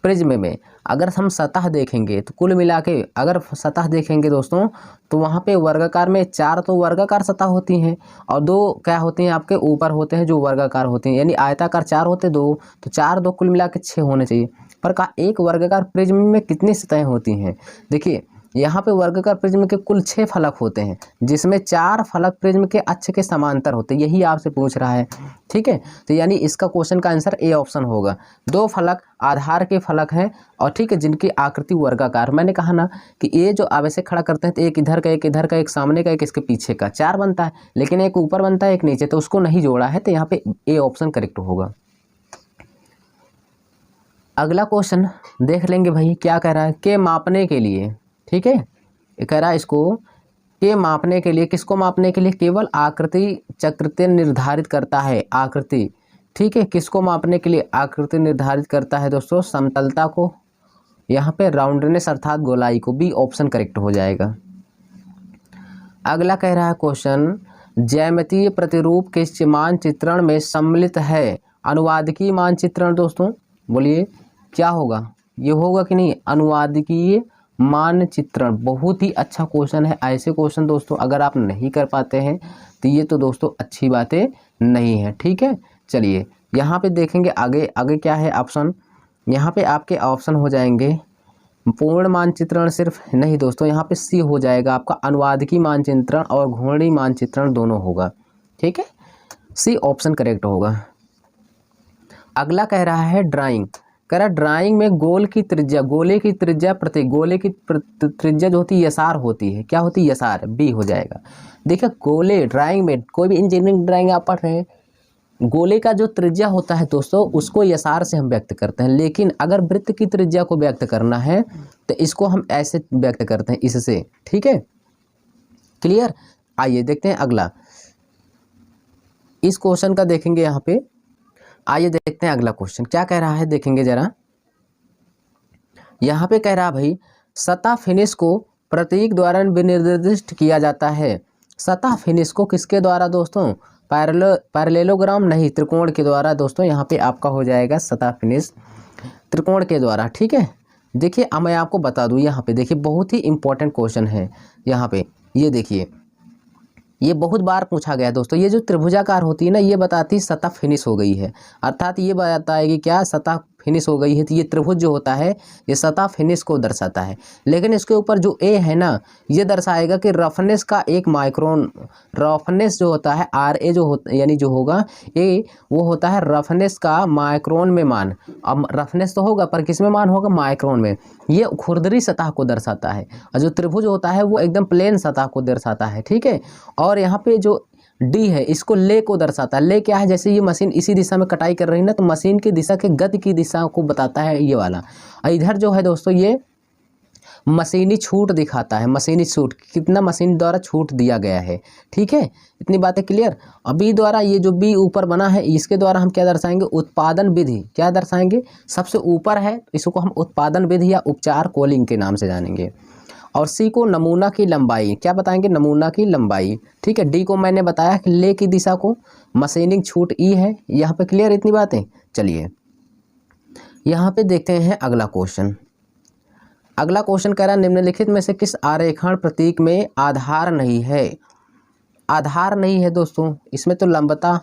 प्रिज्म में अगर हम सतह देखेंगे तो कुल मिला के अगर सतह देखेंगे दोस्तों तो वहाँ पे वर्गाकार में 4 तो वर्गाकार सतह होती हैं और 2 क्या होती हैं आपके ऊपर होते हैं जो वर्गाकार होती हैं, यानी आयताकार 4 होते 2, तो 4 2 कुल मिला के 6 होने चाहिए। पर कहा एक वर्गाकार प्रिज्म में कितनी सतहें होती हैं। देखिए यहाँ पे वर्गाकार प्रिज्म के कुल 6 फलक होते हैं, जिसमें 4 फलक प्रिज्म के अक्ष के समांतर होते हैं, यही आपसे पूछ रहा है। ठीक है, तो यानी इसका क्वेश्चन का आंसर ए ऑप्शन होगा। 2 फलक आधार के फलक हैं और ठीक है जिनकी आकृति वर्गाकार। मैंने कहा ना कि ये जो अब ऐसे खड़ा करते हैं तो एक इधर का, एक इधर का, एक सामने का, एक इसके पीछे का, 4 बनता है, लेकिन एक ऊपर बनता है एक नीचे, तो उसको नहीं जोड़ा है, तो यहाँ पे ए ऑप्शन करेक्ट होगा। अगला क्वेश्चन देख लेंगे भाई, क्या कह रहा है, के मापने के लिए। ठीक है, कह रहा है इसको के मापने के लिए, किसको मापने के लिए, केवल आकृति चक्रित निर्धारित करता है। आकृति, ठीक है, किसको मापने के लिए आकृति निर्धारित करता है दोस्तों, समतलता को, यहाँ पे राउंडनेस अर्थात गोलाई को। बी ऑप्शन करेक्ट हो जाएगा। अगला कह रहा है क्वेश्चन, ज्यामितीय प्रतिरूप के मानचित्रण में सम्मिलित है। अनुवादकीय मानचित्रण दोस्तों बोलिए क्या होगा, ये होगा कि नहीं, अनुवादकीय मानचित्रण। बहुत ही अच्छा क्वेश्चन है। ऐसे क्वेश्चन दोस्तों अगर आप नहीं कर पाते हैं तो ये तो दोस्तों अच्छी बातें नहीं है। ठीक है, चलिए यहाँ पे देखेंगे आगे आगे क्या है ऑप्शन। यहाँ पे आपके ऑप्शन हो जाएंगे पूर्ण मानचित्रण सिर्फ नहीं दोस्तों, यहाँ पे सी हो जाएगा आपका, अनुवादकीय मानचित्रण और घूर्णी मानचित्रण दोनों होगा। ठीक है, सी ऑप्शन करेक्ट होगा। अगला कह रहा है ड्राइंग। कह रहा ड्राइंग में गोल की त्रिज्या, गोले की त्रिज्या प्रतीक, गोले की त्रिज्या जो होती है यसार होती है। क्या होती है, यसार। बी हो जाएगा। देखिए गोले ड्राइंग में, कोई भी इंजीनियरिंग ड्राइंग आप पढ़ रहे हैं, गोले का जो त्रिज्या होता है दोस्तों उसको यसार से हम व्यक्त करते हैं, लेकिन अगर वृत्त की त्रिज्या को व्यक्त करना है तो इसको हम ऐसे व्यक्त करते हैं, इससे। ठीक है, क्लियर। आइए देखते हैं अगला, इस क्वेश्चन का देखेंगे यहाँ पे। आइए देखते हैं अगला क्वेश्चन क्या कह रहा है, देखेंगे जरा। यहाँ पे कह रहा भाई सतह फिनिश को प्रतीक द्वारा विनिर्दिष्ट किया जाता है। सतह फिनिश को किसके द्वारा दोस्तों, पैरेललोग्राम नहीं, त्रिकोण के द्वारा दोस्तों। यहाँ पे आपका हो जाएगा सतह फिनिश त्रिकोण के द्वारा। ठीक है, देखिए अब मैं आपको बता दूँ, यहाँ पे देखिए बहुत ही इंपॉर्टेंट क्वेश्चन है। यहाँ पे ये देखिए, ये बहुत बार पूछा गया दोस्तों। ये जो त्रिभुजाकार होती है ना, ये बताती सतह फिनिश हो गई है, अर्थात ये बताएगी क्या, सतह फिनिश हो गई है, तो ये त्रिभुज जो होता है ये सतह फिनिश को दर्शाता है। लेकिन इसके ऊपर जो ए है ना, ये दर्शाएगा कि रफनेस का 1 माइक्रोन, रफनेस जो होता है RA जो होता यानी जो होगा ए, वो होता है रफनेस का माइक्रोन में मान। अब रफनेस तो होगा पर किस में मान होगा, माइक्रोन में। ये खुरदरी सतह को दर्शाता है, और जो त्रिभुज होता है वो एकदम प्लेन सतह को दर्शाता है, ठीक है। और यहाँ पे जो डी है इसको ले को दर्शाता है। ले क्या है, जैसे ये मशीन इसी दिशा में कटाई कर रही है ना, तो मशीन की दिशा के गति की दिशा को बताता है ये वाला। और इधर जो है दोस्तों ये मशीनी छूट दिखाता है, मशीनी छूट, कितना मशीन द्वारा छूट दिया गया है, ठीक है। इतनी बातें क्लियर। और बी द्वारा, ये जो बी ऊपर बना है इसके द्वारा हम क्या दर्शाएंगे, उत्पादन विधि क्या दर्शाएंगे, सबसे ऊपर है इसको हम उत्पादन विधि या उपचार कॉलिंग के नाम से जानेंगे। और सी को नमूना की लंबाई क्या बताएंगे, नमूना की लंबाई, ठीक है। डी को मैंने बताया कि ले की दिशा को मशीनिंग छूट ई है। यहाँ पे क्लियर इतनी बातें। चलिए यहाँ पे देखते हैं अगला क्वेश्चन। अगला क्वेश्चन कह रहा है निम्नलिखित में से किस आरेखण प्रतीक में आधार नहीं है। आधार नहीं है दोस्तों, इसमें तो लंबता,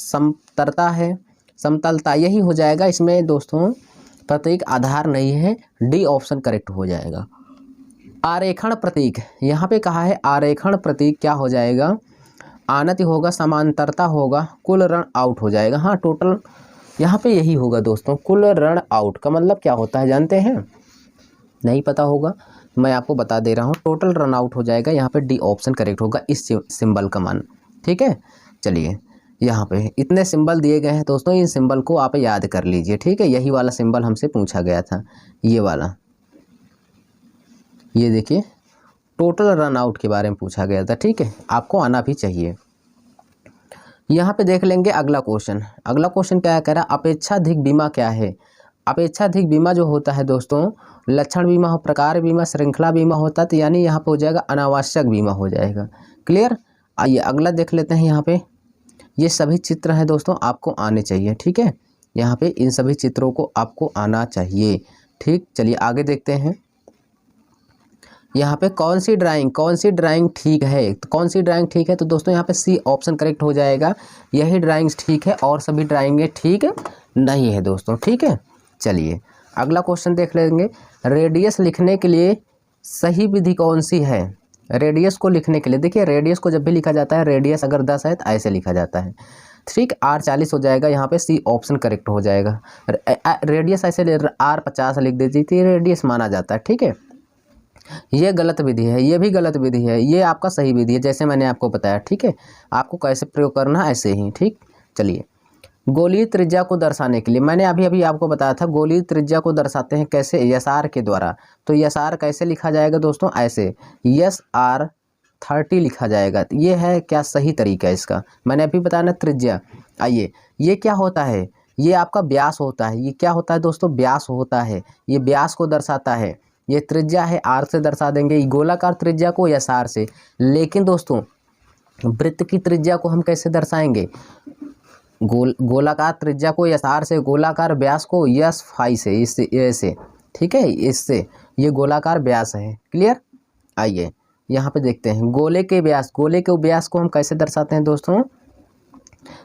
समतलता है, समतलता यही हो जाएगा इसमें दोस्तों, प्रतीक आधार नहीं है। डी ऑप्शन करेक्ट हो जाएगा। आरेखण प्रतीक यहाँ पे कहा है, आरेखण प्रतीक क्या हो जाएगा, आनति होगा, समांतरता होगा, कुल रण आउट हो जाएगा। हाँ टोटल यहाँ पे यही होगा दोस्तों, कुल रण आउट का मतलब क्या होता है जानते हैं, नहीं पता होगा मैं आपको बता दे रहा हूँ, टोटल रन आउट हो जाएगा। यहाँ पे डी ऑप्शन करेक्ट होगा इस सिंबल का मान, ठीक है। चलिए यहाँ पे इतने सिंबल दिए गए हैं दोस्तों, इन सिंबल को आप याद कर लीजिए, ठीक है। यही वाला सिंबल हमसे पूछा गया था, ये वाला, ये देखिए टोटल रन आउट के बारे में पूछा गया था, ठीक है। आपको आना भी चाहिए। यहाँ पे देख लेंगे अगला क्वेश्चन। अगला क्वेश्चन क्या कह रहा है, अपेक्षाधिक बीमा क्या है। अपेक्षाधिक बीमा जो होता है दोस्तों, लक्षण बीमा हो, प्रकार बीमा, श्रृंखला बीमा होता है, तो यानी यहाँ पे हो जाएगा अनावश्यक बीमा हो जाएगा। क्लियर। आइए अगला देख लेते हैं। यहाँ पे ये सभी चित्र हैं दोस्तों, आपको आने चाहिए, ठीक है। यहाँ पे इन सभी चित्रों को आपको आना चाहिए, ठीक। चलिए आगे देखते हैं। यहाँ पे कौन सी ड्राइंग ठीक है, तो कौन सी ड्राइंग ठीक है, तो दोस्तों यहाँ पे सी ऑप्शन करेक्ट हो जाएगा। यही ड्राइंग ठीक है और सभी ड्राइंगें ठीक नहीं है दोस्तों, ठीक है। चलिए अगला क्वेश्चन देख लेंगे। रेडियस लिखने के लिए सही विधि कौन सी है। रेडियस को लिखने के लिए देखिए, रेडियस को जब भी लिखा जाता है, रेडियस अगर 10 है तो ऐसे लिखा जाता है, ठीक। R40 हो जाएगा, यहाँ पे सी ऑप्शन करेक्ट हो जाएगा। रेडियस ऐसे R50 लिख दीजिए तो रेडियस माना जाता है, ठीक है। ये गलत विधि है, ये भी गलत विधि है, ये आपका सही विधि है जैसे मैंने आपको बताया, ठीक है। आपको कैसे प्रयोग करना है ऐसे ही, ठीक। चलिए गोलीय त्रिज्या को दर्शाने के लिए मैंने अभी आपको बताया था, गोलीय त्रिज्या को दर्शाते हैं कैसे, SR के द्वारा। तो SR कैसे लिखा जाएगा दोस्तों, ऐसे SR30 लिखा जाएगा। ये है क्या सही तरीका इसका, मैंने अभी बताया ना त्रिज्या। आइए ये क्या होता है, ये आपका व्यास होता है। ये क्या होता है दोस्तों, व्यास होता है, ये व्यास को दर्शाता है। ये त्रिज्या है, R से दर्शा देंगे गोलाकार त्रिज्या को SR से। लेकिन दोस्तों वृत्त की त्रिज्या को हम कैसे दर्शाएंगे, गोलाकार त्रिज्या को SR से, गोलाकार व्यास को S फाई से, इससे ऐसे, ठीक है, इससे। ये गोलाकार व्यास है, क्लियर। आइए यहाँ पे देखते हैं गोले के व्यास को हम कैसे दर्शाते हैं दोस्तों।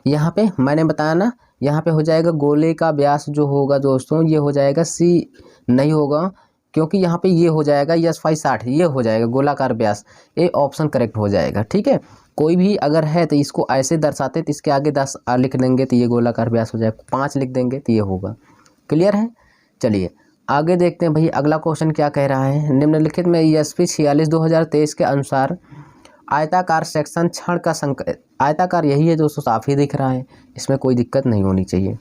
यहाँ पे मैंने बताया ना, यहाँ पे हो जाएगा गोले का व्यास जो होगा दोस्तों, ये हो जाएगा C नहीं होगा, क्योंकि यहाँ पे ये हो जाएगा S फाई 60, ये हो जाएगा गोलाकार व्यास। ए ऑप्शन करेक्ट हो जाएगा, ठीक है। कोई भी अगर है तो इसको ऐसे दर्शाते तो इसके आगे 10 लिख देंगे तो ये गोलाकार व्यास हो जाएगा, 5 लिख देंगे तो ये होगा। क्लियर है। चलिए आगे देखते हैं भाई अगला क्वेश्चन क्या कह रहा है। निम्नलिखित में ESP 46/2023 के अनुसार आयताकार सेक्शन क्षण का आयताकार यही है दोस्तों, साफ ही दिख रहा है, इसमें कोई दिक्कत नहीं होनी चाहिए,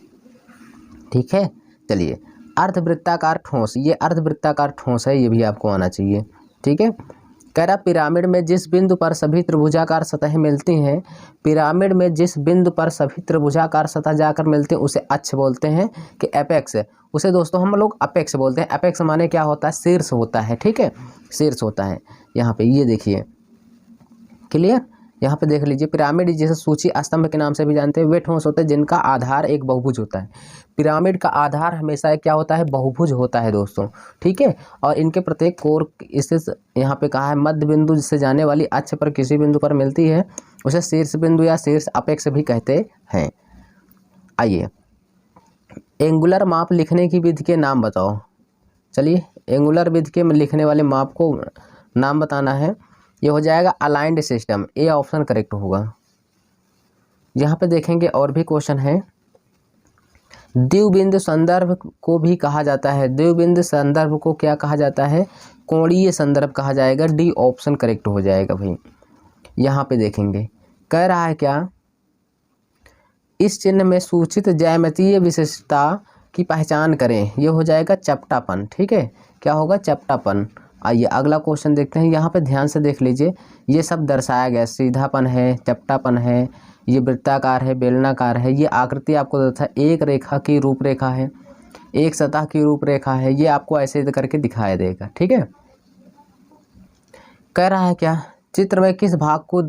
ठीक है। चलिए अर्धवृत्ताकार ठोस, ये अर्धवृत्ताकार ठोस है, ये भी आपको आना चाहिए, ठीक है। कह रहा पिरामिड में जिस बिंदु पर सभी त्रिभुजाकार सतहें मिलती हैं, पिरामिड में जिस बिंदु पर सभी त्रिभुजाकार सतह जाकर मिलते हैं उसे अक्ष बोलते हैं कि एपेक्स है, उसे दोस्तों हम लोग अपेक्स बोलते हैं। अपेक्स माने क्या होता है, शीर्ष होता है, ठीक है, शीर्ष होता है। यहाँ पे ये देखिए, क्लियर। यहाँ पे देख लीजिए, पिरामिड जिसे सूची स्तंभ के नाम से भी जानते हैं, वे ठोस होते हैं जिनका आधार एक बहुभुज होता है। पिरामिड का आधार हमेशा क्या होता है, बहुभुज होता है दोस्तों, ठीक है। और इनके प्रत्येक कोर स्थित यहाँ पे कहा है मध्य बिंदु जिससे जाने वाली अक्ष पर किसी बिंदु पर मिलती है उसे शीर्ष बिंदु या शीर्ष अपेक्स भी कहते हैं। आइए एंगुलर माप लिखने की विधि के नाम बताओ। चलिए एंगुलर विधि के लिखने वाले माप को नाम बताना है। ये हो जाएगा aligned system, A option correct होगा। यहाँ पे देखेंगे और भी क्वेश्चन है। द्विबिंदु संदर्भ को भी कहा जाता है। द्विबिंदु संदर्भ को क्या कहा जाता है? कोणीय संदर्भ कहा जाएगा। डी ऑप्शन करेक्ट हो जाएगा भाई। यहाँ पे देखेंगे कह रहा है क्या, इस चिन्ह में सूचित ज्यामितीय विशेषता की पहचान करें। ये हो जाएगा चपटापन। ठीक है, क्या होगा? चपटापन। आइए अगला क्वेश्चन देखते हैं। यहाँ पे ध्यान से देख लीजिए, ये सब दर्शाया गया। सीधापन है, चपटापन है, ये वृत्ताकार है, बेलनाकार है। ये आकृति आपको दर्शा, एक रेखा की रूपरेखा है, एक सतह की रूपरेखा है। ये आपको ऐसे करके दिखाया देगा। ठीक है, कह रहा है क्या, चित्र में किस भाग को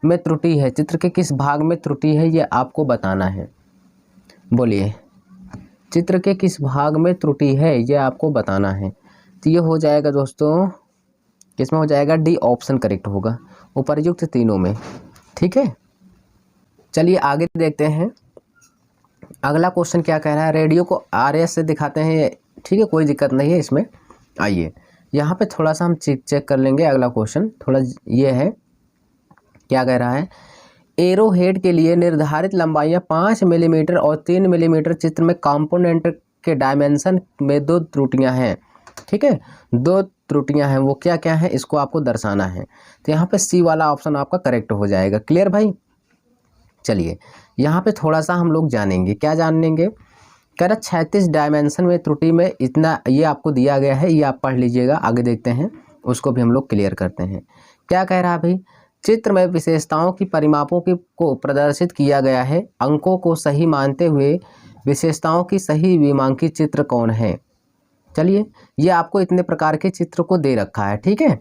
में त्रुटि है? चित्र के किस भाग में त्रुटि है ये आपको बताना है। बोलिए, चित्र के किस भाग में त्रुटि है ये आपको बताना है। तो ये हो जाएगा दोस्तों, किसमें हो जाएगा? डी ऑप्शन करेक्ट होगा, उपर्युक्त तीनों में। ठीक है, चलिए आगे देखते हैं। अगला क्वेश्चन क्या कह रहा है? रेडियो को RS से दिखाते हैं। ठीक है, कोई दिक्कत नहीं है इसमें। आइए यहाँ पे थोड़ा सा हम चेक कर लेंगे। अगला क्वेश्चन थोड़ा ये है, क्या कह रहा है? एरो हेड के लिए निर्धारित लंबाइयाँ 5 मिलीमीटर और 3 मिलीमीटर। चित्र में कंपोनेंट के डायमेंशन में 2 त्रुटियां हैं। ठीक है, 2 त्रुटियां हैं, वो क्या क्या है इसको आपको दर्शाना है। तो यहाँ पे सी वाला ऑप्शन आपका करेक्ट हो जाएगा। क्लियर भाई? चलिए यहाँ पे थोड़ा सा हम लोग जानेंगे। क्या जानेंगे? कह रहा 36 डायमेंशन में त्रुटि में इतना, ये आपको दिया गया है, ये आप पढ़ लीजिएगा। आगे देखते हैं, उसको भी हम लोग क्लियर करते हैं। क्या कह रहा है भाई? चित्र में विशेषताओं की परिमापों को प्रदर्शित किया गया है। अंकों को सही मानते हुए विशेषताओं की सही विमांकित चित्र कौन है? चलिए, ये आपको इतने प्रकार के चित्र को दे रखा है। ठीक है,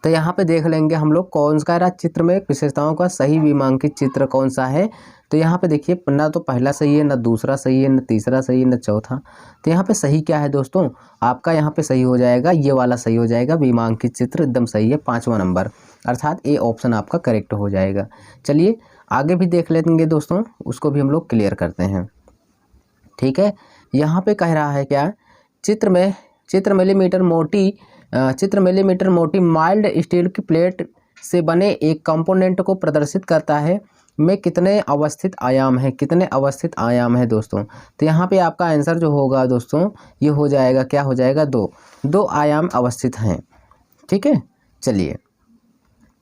तो यहाँ पे देख लेंगे हम लोग कौन सा रहा चित्र में विशेषताओं का सही विमांकित चित्र कौन सा है। तो यहाँ पे देखिए, ना तो पहला सही है, ना दूसरा सही है, ना तीसरा सही है, ना चौथा। तो यहाँ पे सही क्या है दोस्तों? आपका यहाँ पे सही हो जाएगा, ये वाला सही हो जाएगा। विमांकित चित्र एकदम सही है, 5वां नंबर, अर्थात ए ऑप्शन आपका करेक्ट हो जाएगा। चलिए आगे भी देख लेंगे दोस्तों, उसको भी हम लोग क्लियर करते हैं। ठीक है, यहाँ पे कह रहा है क्या, चित्र मिलीमीटर मोटी माइल्ड स्टील की प्लेट से बने एक कंपोनेंट को प्रदर्शित करता है में कितने अवस्थित आयाम हैं? कितने अवस्थित आयाम है दोस्तों? तो यहाँ पे आपका आंसर जो होगा दोस्तों, ये हो जाएगा, क्या हो जाएगा? 2 आयाम अवस्थित हैं। ठीक है, चलिए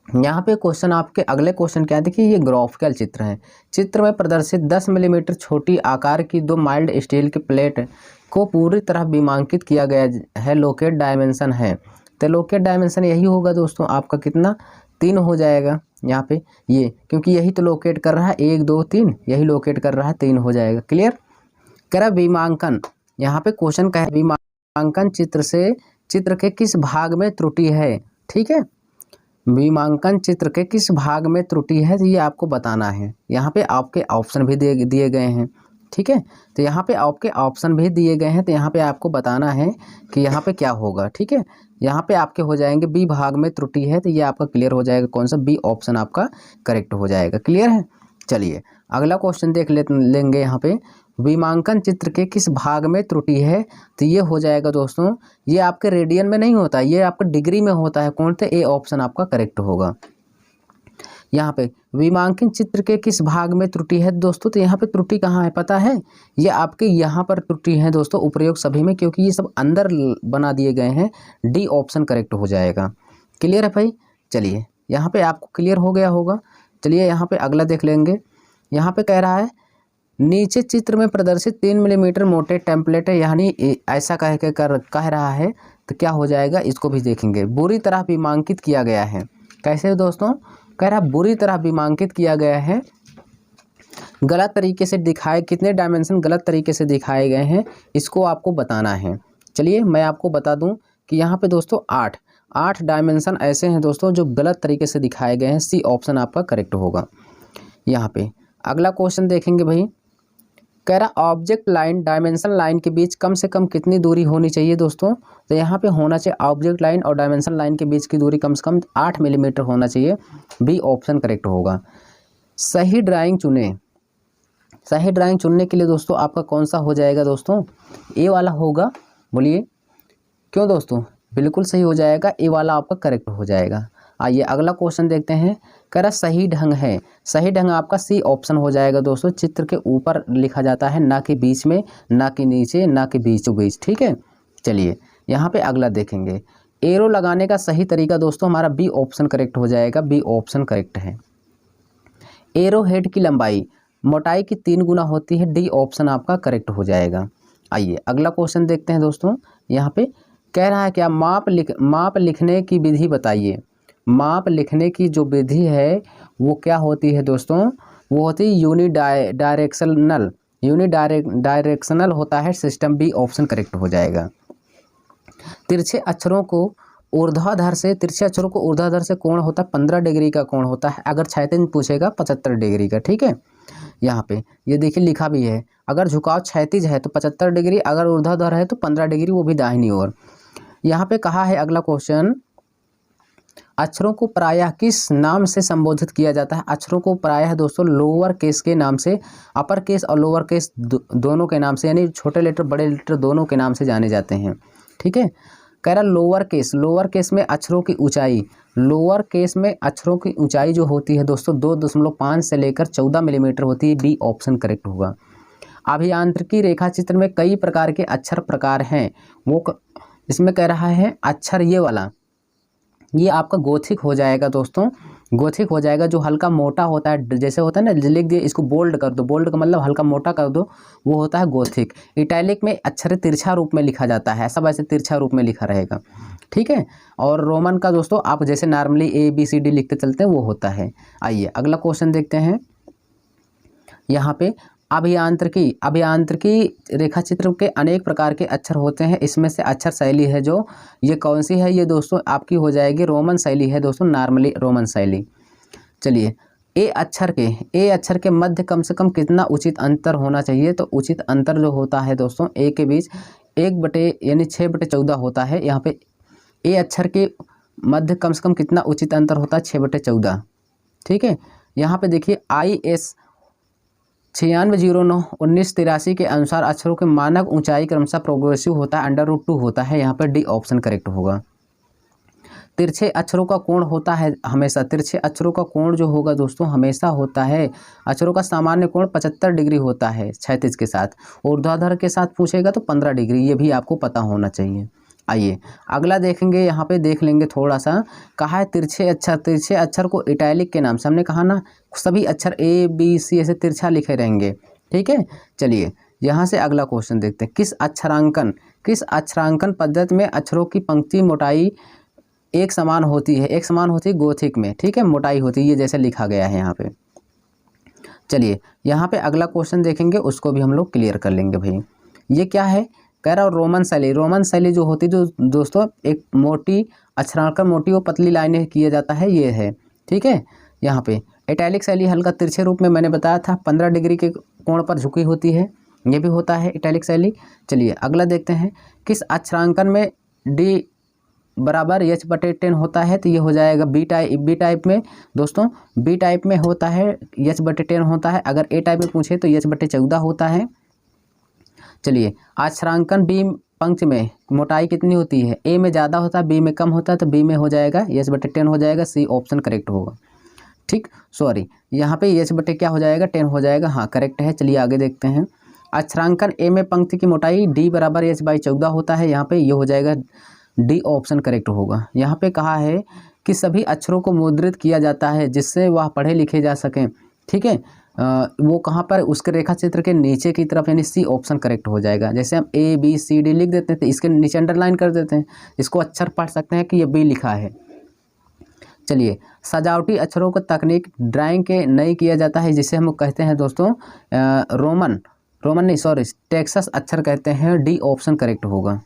यहाँ पे क्वेश्चन, आपके अगले क्वेश्चन क्या है? देखिए, ये ग्राफिकल चित्र है। चित्र में प्रदर्शित 10 मिलीमीटर छोटी आकार की 2 माइल्ड स्टील की प्लेट को पूरी तरह विमांकित किया गया है। लोकेट डायमेंशन है, तो लोकेट डायमेंशन यही होगा दोस्तों आपका, कितना? 3 हो जाएगा यहाँ पे, ये क्योंकि यही तो लोकेट कर रहा है, 1 2 3 यही लोकेट कर रहा है, 3 हो जाएगा। क्लियर? करा विमांकन, यहाँ पे क्वेश्चन का है विमांकन चित्र के किस भाग में त्रुटि है? ठीक है, विमांकन चित्र के किस भाग में त्रुटि है ये आपको बताना है। यहाँ पे आपके ऑप्शन भी दिए गए हैं। ठीक है, तो यहाँ पे आपके ऑप्शन भी दिए गए हैं, तो यहाँ पे आपको बताना है कि यहाँ पे क्या होगा। ठीक है, यहाँ पे आपके हो जाएंगे बी भाग में त्रुटि है, तो ये आपका क्लियर हो जाएगा। कौन सा? बी ऑप्शन आपका करेक्ट हो जाएगा। क्लियर है? चलिए अगला क्वेश्चन देख लेंगे। यहाँ पे विमांकन चित्र के किस भाग में त्रुटि है? तो ये हो जाएगा दोस्तों, ये आपके रेडियन में नहीं होता, ये आपका डिग्री में होता है। कौन सा? ए ऑप्शन आपका करेक्ट होगा। यहाँ पे विमांकन चित्र के किस भाग में त्रुटि है दोस्तों? तो यहाँ पे त्रुटि कहाँ है पता है? ये आपके यहाँ पर त्रुटि है दोस्तों, उपप्रयोग सभी में, क्योंकि ये सब अंदर बना दिए गए हैं। डी ऑप्शन करेक्ट हो जाएगा। क्लियर है भाई? चलिए यहाँ पे आपको क्लियर हो गया होगा। चलिए यहाँ पे अगला देख लेंगे। यहाँ पे कह रहा है नीचे चित्र में प्रदर्शित 3 मिलीमीटर मोटे टेम्पलेट है, यानी ऐसा कह रहा है, तो क्या हो जाएगा इसको भी देखेंगे। बुरी तरह विमांकित किया गया है। कैसे दोस्तों? कह रहा बुरी तरह विमांकित किया गया है, गलत तरीके से दिखाए, कितने डायमेंशन गलत तरीके से दिखाए गए हैं इसको आपको बताना है। चलिए मैं आपको बता दूं कि यहाँ पे दोस्तों 8 डायमेंशन ऐसे हैं दोस्तों जो गलत तरीके से दिखाए गए हैं। सी ऑप्शन आपका करेक्ट होगा। यहाँ पे अगला क्वेश्चन देखेंगे भाई। कह रहा ऑब्जेक्ट लाइन डायमेंशन लाइन के बीच कम से कम कितनी दूरी होनी चाहिए दोस्तों? तो यहाँ पे होना चाहिए ऑब्जेक्ट लाइन और डायमेंशन लाइन के बीच की दूरी कम से कम 8 मिलीमीटर होना चाहिए। बी ऑप्शन करेक्ट होगा। सही ड्राइंग चुने। सही ड्राइंग चुनने के लिए दोस्तों आपका कौन सा हो जाएगा दोस्तों, ए वाला होगा। बोलिए क्यों दोस्तों, बिल्कुल सही हो जाएगा, ए वाला आपका करेक्ट हो जाएगा। आइए अगला क्वेश्चन देखते हैं। कह रहा सही ढंग है, सही ढंग आपका सी ऑप्शन हो जाएगा दोस्तों। चित्र के ऊपर लिखा जाता है, ना कि बीच में, ना कि नीचे, ना कि बीचों बीच। ठीक है, चलिए यहाँ पे अगला देखेंगे। एरो लगाने का सही तरीका दोस्तों हमारा बी ऑप्शन करेक्ट हो जाएगा, बी ऑप्शन करेक्ट है। एरो हेड की लंबाई मोटाई की 3 गुना होती है, डी ऑप्शन आपका करेक्ट हो जाएगा। आइए अगला क्वेश्चन देखते हैं दोस्तों। यहाँ पे कह रहा है क्या, माप लिखने की विधि बताइए। माप लिखने की जो विधि है वो क्या होती है दोस्तों, वो होती है यूनिडायरेक्शनल होता है सिस्टम, बी ऑप्शन करेक्ट हो जाएगा। तिरछे अक्षरों को ऊर्ध्वाधर से कोण होता है 15 डिग्री का कोण होता है। अगर क्षैतिज पूछेगा 75 डिग्री का। ठीक है, यहाँ पे ये देखिए लिखा भी है, अगर झुकाव क्षैतिज है तो 75 डिग्री, अगर ऊर्ध्वाधर है तो 15 डिग्री, वो भी दाहिनी ओर। यहाँ पे कहा है अगला क्वेश्चन, अक्षरों को प्रायः किस नाम से संबोधित किया जाता है। अक्षरों को प्रायः दोस्तों लोअर केस के नाम से, अपर केस और लोअर केस दोनों के नाम से, यानी छोटे लेटर बड़े लेटर दोनों के नाम से जाने जाते हैं। ठीक है, कह रहा लोअर केस में अक्षरों की ऊंचाई, लोअर केस में अक्षरों की ऊंचाई जो होती है दोस्तों 2.5 से लेकर 14 मिलीमीटर होती है, बी ऑप्शन करेक्ट होगा। अभियांत्रिकी रेखा चित्र में कई प्रकार के अक्षर प्रकार हैं, वो इसमें कह रहा है अक्षर ये वाला, ये आपका गोथिक हो जाएगा दोस्तों, गोथिक हो जाएगा। जो हल्का मोटा होता है, जैसे होता है ना, लिख दिए इसको बोल्ड कर दो, बोल्ड का मतलब हल्का मोटा कर दो, वो होता है गोथिक। इटैलिक में अक्षर तिरछा रूप में लिखा जाता है, सब ऐसे तिरछा रूप में लिखा रहेगा। ठीक है, और रोमन का दोस्तों आप जैसे नॉर्मली ABCD लिखते चलते हैं वो होता है। आइए अगला क्वेश्चन देखते हैं। यहाँ पे अभियांत्रिकी रेखा चित्र के अनेक प्रकार के अक्षर होते हैं, इसमें से अक्षर शैली है जो ये कौन सी है, ये दोस्तों आपकी हो जाएगी रोमन शैली है दोस्तों, नॉर्मली रोमन शैली। चलिए ए अक्षर के मध्य कम से कम कितना उचित अंतर होना चाहिए, तो उचित अंतर जो होता है दोस्तों ए के बीच 6/14 होता है। यहाँ पे ए अक्षर के मध्य कम से कम कितना उचित अंतर होता है, 6/14। ठीक है, यहाँ पे देखिए IS 9609/1983 के अनुसार अक्षरों के मानक ऊंचाई क्रमशः प्रोग्रेसिव होता है, √2 होता है। यहाँ पर डी ऑप्शन करेक्ट होगा। तिरछे अक्षरों का कोण होता है हमेशा, तिरछे अक्षरों का कोण जो होगा दोस्तों हमेशा होता है, अक्षरों का सामान्य कोण 75 डिग्री होता है क्षैतिज के साथ, ऊर्ध्वाधर के साथ पूछेगा तो 15 डिग्री, ये भी आपको पता होना चाहिए। आइए अगला देखेंगे, यहाँ पे देख लेंगे थोड़ा सा। कहा है तिरछे अक्षर को इटैलिक के नाम से, हमने कहा ना सभी अक्षर ABC ऐसे तिरछा लिखे रहेंगे। ठीक है, चलिए यहाँ से अगला क्वेश्चन देखते हैं। किस अक्षरांकन पद्धति में अक्षरों की पंक्ति मोटाई एक समान होती है गोथिक में। ठीक है, मोटाई होती है, ये जैसे लिखा गया है यहाँ पे। चलिए यहाँ पे अगला क्वेश्चन देखेंगे, उसको भी हम लोग क्लियर कर लेंगे भाई। ये क्या है, कह रहा रोमन शैली जो होती है दोस्तों, एक मोटी अक्षरांकन, मोटी और पतली लाइनें किया जाता है, ये है। ठीक है, यहाँ पे इटैलिक शैली हल्का तिरछे रूप में मैंने बताया था, 15 डिग्री के कोण पर झुकी होती है, ये भी होता है इटैलिक शैली। चलिए अगला देखते हैं। किस अक्षरांकन में D बराबर H/10 होता है, तो ये हो जाएगा बी टाइप में दोस्तों, बी टाइप में होता है H/10 होता है। अगर A टाइप में पूछे तो H/14 होता है। चलिए अक्षरांकन बी पंक्ति में मोटाई कितनी होती है, A में ज़्यादा होता है, B में कम होता है, तो B में हो जाएगा H/10 हो जाएगा, C ऑप्शन करेक्ट होगा। ठीक, सॉरी यहाँ पे H/ क्या हो जाएगा, 10 हो जाएगा, हाँ करेक्ट है। चलिए आगे देखते हैं। अक्षरांकन A में पंक्ति की मोटाई D बराबर H/14 होता है, यहाँ पे ये हो जाएगा, डी ऑप्शन करेक्ट होगा। यहाँ पे कहा है कि सभी अक्षरों को मुद्रित किया जाता है जिससे वह पढ़े लिखे जा सकें। ठीक है, वो कहाँ पर, उसके रेखा चित्र के नीचे की तरफ, यानी C ऑप्शन करेक्ट हो जाएगा। जैसे हम ABCD लिख देते हैं तो इसके नीचे अंडरलाइन कर देते हैं, इसको अक्षर पढ़ सकते हैं कि ये B लिखा है। चलिए सजावटी अक्षरों को तकनीक ड्राइंग के नई किया जाता है, जिसे हम कहते हैं दोस्तों टेक्सास अक्षर कहते हैं, डी ऑप्शन करेक्ट होगा।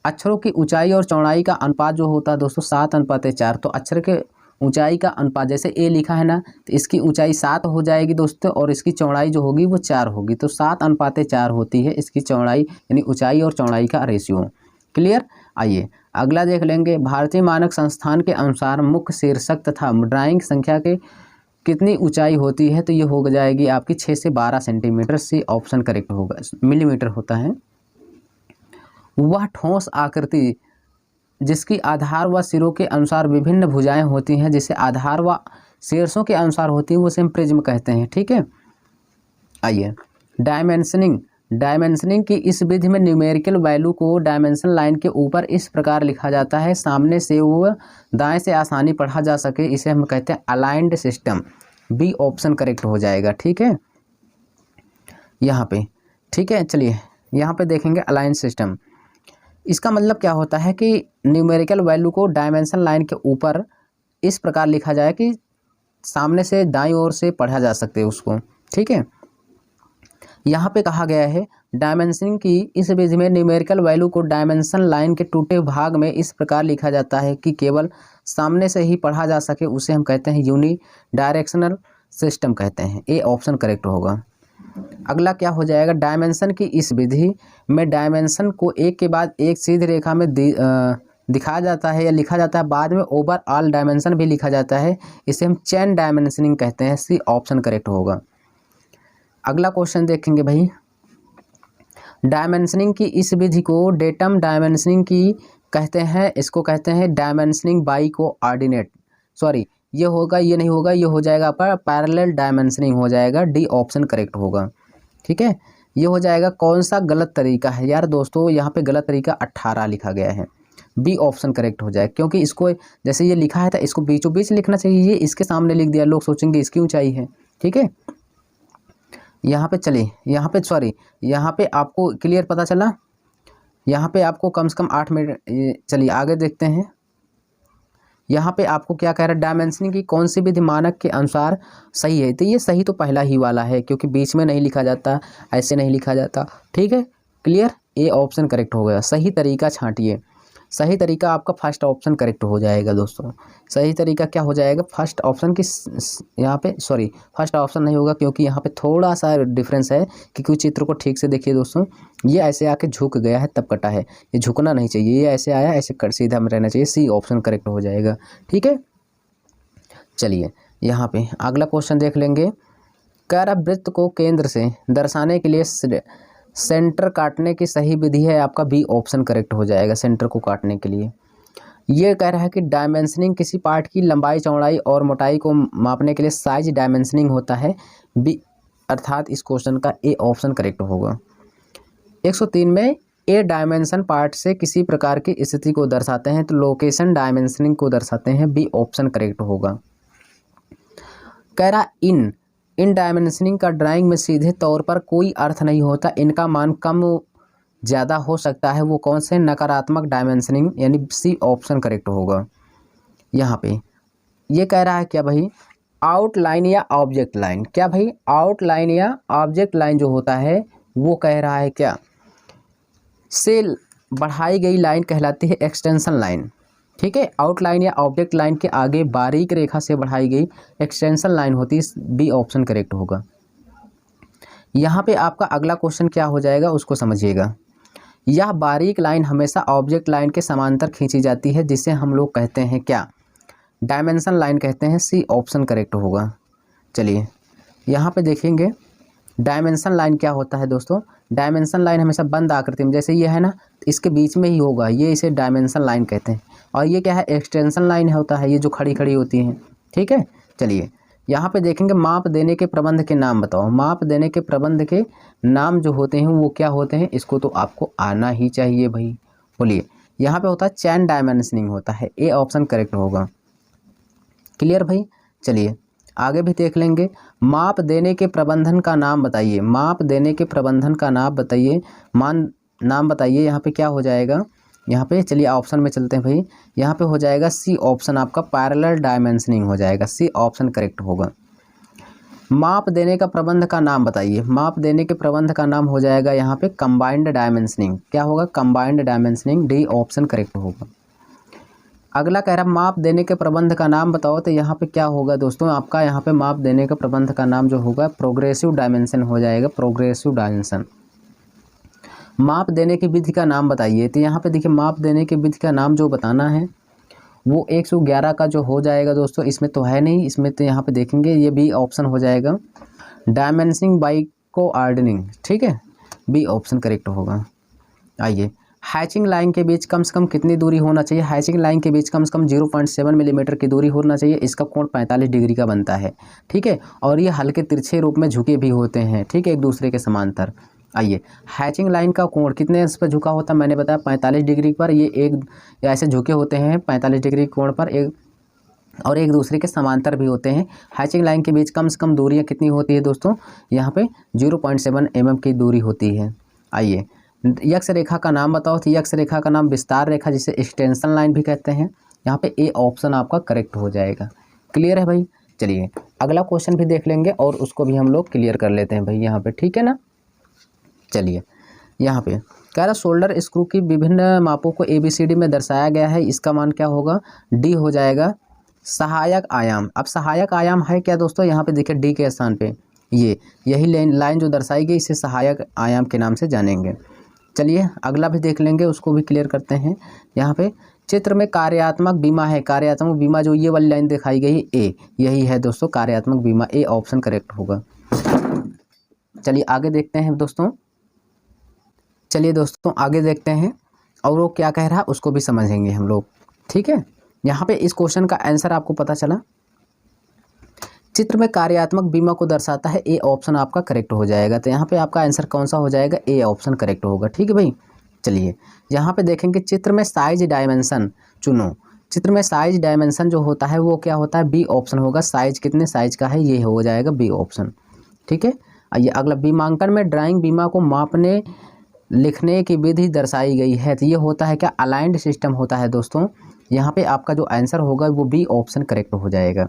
अक्षरों की ऊंचाई और चौड़ाई का अनुपात जो होता है दोस्तों 7:4, तो अक्षर के ऊंचाई का अनुपात, जैसे A लिखा है ना, तो इसकी ऊंचाई 7 हो जाएगी दोस्तों, और इसकी चौड़ाई जो होगी वो 4 होगी, तो 7:4 होती है इसकी चौड़ाई, यानी ऊंचाई और चौड़ाई का रेशियो। क्लियर। आइए अगला देख लेंगे। भारतीय मानक संस्थान के अनुसार मुख्य शीर्षक तथा ड्राइंग संख्या के कितनी ऊंचाई होती है, तो ये हो जाएगी आपकी 6 से 12 सेंटीमीटर। सी ऑप्शन करेक्ट होगा। मिलीमीटर होता है। वह ठोस आकृति जिसकी आधार व सिरों के अनुसार विभिन्न भुजाएं होती हैं, जिसे आधार व शीर्षों के अनुसार होती है, उसे हम प्रिज्म कहते हैं। ठीक है, आइए डायमेंशनिंग की इस विधि में न्यूमेरिकल वैल्यू को डायमेंशन लाइन के ऊपर इस प्रकार लिखा जाता है, सामने से व दाएं से आसानी पढ़ा जा सके। इसे हम कहते हैं aligned system. B option correct हो जाएगा। ठीक है, यहाँ पे ठीक है। चलिए यहाँ पे देखेंगे अलाइंड सिस्टम। इसका मतलब क्या होता है कि न्यूमेरिकल वैल्यू को डायमेंशन लाइन के ऊपर इस प्रकार लिखा जाए कि सामने से दाईं ओर से पढ़ा जा सकते उसको। ठीक है, यहाँ पे कहा गया है डायमेंशनिंग की इस विधि में न्यूमेरिकल वैल्यू को डायमेंशन लाइन के टूटे भाग में इस प्रकार लिखा जाता है कि केवल सामने से ही पढ़ा जा सके, उसे हम कहते हैं यूनि डायरेक्शनल सिस्टम कहते हैं। ए ऑप्शन करेक्ट होगा। अगला क्या हो जाएगा, डायमेंशन की इस विधि में डायमेंशन को एक के बाद एक सीधी रेखा में दिखाया जाता है या लिखा जाता है, बाद में ओवरऑल डायमेंशन भी लिखा जाता है, इसे हम चेन डायमेंशनिंग कहते हैं। सी ऑप्शन करेक्ट होगा। अगला क्वेश्चन देखेंगे भाई, डायमेंशनिंग की इस विधि को डेटम डायमेंशनिंग की कहते हैं। इसको कहते हैं डायमेंशनिंग बाई कोऑर्डिनेट। सॉरी, ये होगा, ये नहीं होगा, ये हो जाएगा आपका पैरेलल डायमेंशनिंग हो जाएगा। डी ऑप्शन करेक्ट होगा। ठीक है, ये हो जाएगा। कौन सा गलत तरीका है यार दोस्तों, यहाँ पे गलत तरीका 18 लिखा गया है। बी ऑप्शन करेक्ट हो जाएगा, क्योंकि इसको जैसे ये लिखा है था इसको बीचों बीच लिखना चाहिए, ये इसके सामने लिख दिया, लोग सोचेंगे इसकी ऊंचाई है। ठीक है, यहाँ पे चलिए, यहाँ पे सॉरी, यहाँ पे आपको क्लियर पता चला, यहाँ पे आपको कम से कम 8 मिनट। चलिए आगे देखते हैं। यहाँ पे आपको क्या कह रहा है, डायमेंशनिंग की कौन सी विधि मानक के अनुसार सही है। तो ये सही तो पहला ही वाला है, क्योंकि बीच में नहीं लिखा जाता, ऐसे नहीं लिखा जाता। ठीक है, क्लियर। ए ऑप्शन करेक्ट हो गया। सही तरीका छांटिए। सही तरीका आपका फर्स्ट ऑप्शन करेक्ट हो जाएगा दोस्तों। सही तरीका क्या हो जाएगा, फर्स्ट ऑप्शन की यहाँ पे सॉरी फर्स्ट ऑप्शन नहीं होगा, क्योंकि यहाँ पे थोड़ा सा डिफरेंस है कि कुछ चित्र को ठीक से देखिए दोस्तों। ये ऐसे आके झुक गया है तब कटा है, ये झुकना नहीं चाहिए, ये ऐसे आया ऐसे कर सीधा में रहना चाहिए। सी ऑप्शन करेक्ट हो जाएगा। ठीक है, चलिए यहाँ पे अगला क्वेश्चन देख लेंगे। वृत्त को केंद्र से दर्शाने के लिए सेंटर काटने की सही विधि है आपका। बी ऑप्शन करेक्ट हो जाएगा। सेंटर को काटने के लिए ये कह रहा है कि डायमेंशनिंग किसी पार्ट की लंबाई, चौड़ाई और मोटाई को मापने के लिए साइज डायमेंशनिंग होता है। बी अर्थात इस क्वेश्चन का ए ऑप्शन करेक्ट होगा। 103 में ए डायमेंशन पार्ट से किसी प्रकार की स्थिति को दर्शाते हैं, तो लोकेशन डायमेंशनिंग को दर्शाते हैं। बी ऑप्शन करेक्ट होगा। कह रहा इन डायमेंशनिंग का ड्राइंग में सीधे तौर पर कोई अर्थ नहीं होता, इनका मान कम ज़्यादा हो सकता है। वो कौन से, नकारात्मक डायमेंशनिंग, यानी सी ऑप्शन करेक्ट होगा। यहाँ पे ये कह रहा है क्या भाई, आउटलाइन या ऑब्जेक्ट लाइन। क्या भाई, आउटलाइन या ऑब्जेक्ट लाइन जो होता है वो कह रहा है क्या, से बढ़ाई गई लाइन कहलाती है एक्सटेंशन लाइन। ठीक है, आउटलाइन या ऑब्जेक्ट लाइन के आगे बारीक रेखा से बढ़ाई गई एक्सटेंशन लाइन होती है। बी ऑप्शन करेक्ट होगा। यहाँ पे आपका अगला क्वेश्चन क्या हो जाएगा उसको समझिएगा। यह बारीक लाइन हमेशा ऑब्जेक्ट लाइन के समांतर खींची जाती है, जिसे हम लोग कहते हैं क्या, डायमेंशन लाइन कहते हैं। सी ऑप्शन करेक्ट होगा। चलिए यहाँ पे देखेंगे डायमेंशन लाइन क्या होता है दोस्तों। डायमेंशन लाइन हमेशा बंद आकृति में, जैसे ये है ना, इसके बीच में ही होगा, ये इसे डायमेंशन लाइन कहते हैं। और ये क्या है, एक्सटेंशन लाइन होता है, ये जो खड़ी खड़ी होती हैं। ठीक है, चलिए यहाँ पे देखेंगे माप देने के प्रबंध के नाम बताओ। माप देने के प्रबंध के नाम जो होते हैं वो क्या होते हैं, इसको तो आपको आना ही चाहिए भाई। बोलिए, यहाँ पे होता है चैन डायमेंशनिंग होता है। ए ऑप्शन करेक्ट होगा। क्लियर भाई। चलिए आगे भी देख लेंगे। माप देने के प्रबंधन का नाम बताइए। माप देने के प्रबंधन का नाम बताइए, नाम बताइए। यहाँ पे क्या हो जाएगा, यहाँ पे चलिए ऑप्शन में चलते हैं भाई। यहाँ पे हो जाएगा सी ऑप्शन आपका पैरेलल डायमेंशनिंग हो जाएगा। सी ऑप्शन करेक्ट होगा। माप देने का प्रबंध का नाम बताइए। माप देने के प्रबंध का नाम हो जाएगा यहाँ पे कंबाइंड डायमेंशनिंग। क्या होगा, combined dimensioning. D option correct होगा। अगला कह रहा माप देने के प्रबंध का नाम बताओ, तो यहाँ पे क्या होगा दोस्तों आपका, यहाँ पे माप देने का प्रबंध का नाम जो होगा प्रोग्रेसिव डायमेंशन हो जाएगा। Progressive dimension. माप देने की विधि का नाम बताइए, तो यहाँ पे देखिए माप देने की विधि का नाम जो बताना है वो 111 का जो हो जाएगा दोस्तों, इसमें तो है नहीं, इसमें तो यहाँ पे देखेंगे ये बी ऑप्शन हो जाएगा, डायमेंशनिंग बाई कोऑर्डिनेटिंग, ठीक है, बी ऑप्शन करेक्ट होगा। आइए, हैचिंग लाइन के बीच कम से कम कितनी दूरी होना चाहिए? हैचिंग लाइन के बीच कम से कम 0.7 मिलीमीटर की दूरी होना चाहिए। इसका कोण 45 डिग्री का बनता है, ठीक है, और ये हल्के तिरछे रूप में झुके भी होते हैं, ठीक है, एक दूसरे के समांतर। आइए, हैचिंग लाइन का कोण कितने अंश पर झुका होता है? मैंने बताया 45 डिग्री पर, ये एक ऐसे झुके होते हैं 45 डिग्री कोण पर, एक दूसरे के समांतर भी होते हैं। हैचिंग लाइन के बीच कम से कम दूरियाँ कितनी होती है दोस्तों? यहाँ पे 0.7 mm की दूरी होती है। आइए, यक्ष रेखा का नाम बताओ। तो यक्ष रेखा का नाम विस्तार रेखा, जिसे एक्सटेंशन लाइन भी कहते हैं। यहाँ पे ए ऑप्शन आपका करेक्ट हो जाएगा। क्लियर है भाई? चलिए अगला क्वेश्चन भी देख लेंगे और उसको भी हम लोग क्लियर कर लेते हैं भाई यहाँ पे, ठीक है ना। चलिए, यहाँ पे कह रहा शोल्डर स्क्रू की विभिन्न मापों को ABCD में दर्शाया गया है। इसका मान क्या होगा? डी हो जाएगा, सहायक आयाम। अब सहायक आयाम है क्या दोस्तों? यहाँ पे देखिए डी के स्थान पे यही लाइन जो दर्शाई गई, इसे सहायक आयाम के नाम से जानेंगे। चलिए अगला भी देख लेंगे, उसको भी क्लियर करते हैं। यहाँ पे चित्र में कार्यात्मक बीमा है। कार्यात्मक बीमा जो ये वाली लाइन दिखाई गई ए, यही है दोस्तों कार्यात्मक बीमा। ए ऑप्शन करेक्ट होगा। चलिए आगे देखते हैं दोस्तों। चलिए दोस्तों आगे देखते हैं और वो क्या कह रहा है उसको भी समझेंगे हम लोग, ठीक है। यहाँ पे इस क्वेश्चन का आंसर आपको पता चला, चित्र में कार्यात्मक बीमा को दर्शाता है। ए ऑप्शन आपका करेक्ट हो जाएगा। तो यहाँ पे आपका आंसर कौन सा हो जाएगा? ए ऑप्शन करेक्ट होगा, ठीक है भाई। चलिए यहाँ पे देखेंगे, चित्र में साइज डायमेंशन चुनो। चित्र में साइज डायमेंशन जो होता है वो क्या होता है? बी ऑप्शन होगा। साइज कितने साइज का है, ये हो जाएगा बी ऑप्शन, ठीक है। आइए अगला, बीमांकन में ड्राइंग बीमा को मापने लिखने की विधि दर्शाई गई है। तो ये होता है क्या? अलाइंड सिस्टम होता है दोस्तों। यहाँ पे आपका जो आंसर होगा वो बी ऑप्शन करेक्ट हो जाएगा।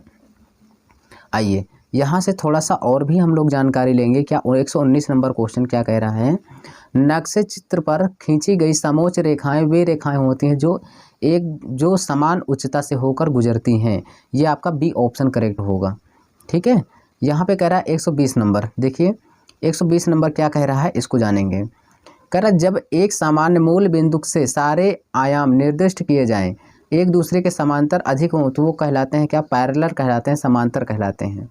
आइए यहाँ से थोड़ा सा और भी हम लोग जानकारी लेंगे। क्या 119 नंबर क्वेश्चन क्या कह रहा है? नक्शे चित्र पर खींची गई समोच्च रेखाएं वे रेखाएं होती हैं जो समान उच्चता से होकर गुजरती हैं। ये आपका बी ऑप्शन करेक्ट होगा, ठीक है। यहाँ पे कह रहा है 120 नंबर। देखिए 120 नंबर क्या कह रहा है, इसको जानेंगे। कह रहा जब एक सामान्य मूल बिंदु से सारे आयाम निर्दिष्ट किए जाएं, एक दूसरे के समांतर अधिक हों, तो वो कहलाते हैं क्या? पैरेलल कहलाते हैं, समांतर कहलाते हैं।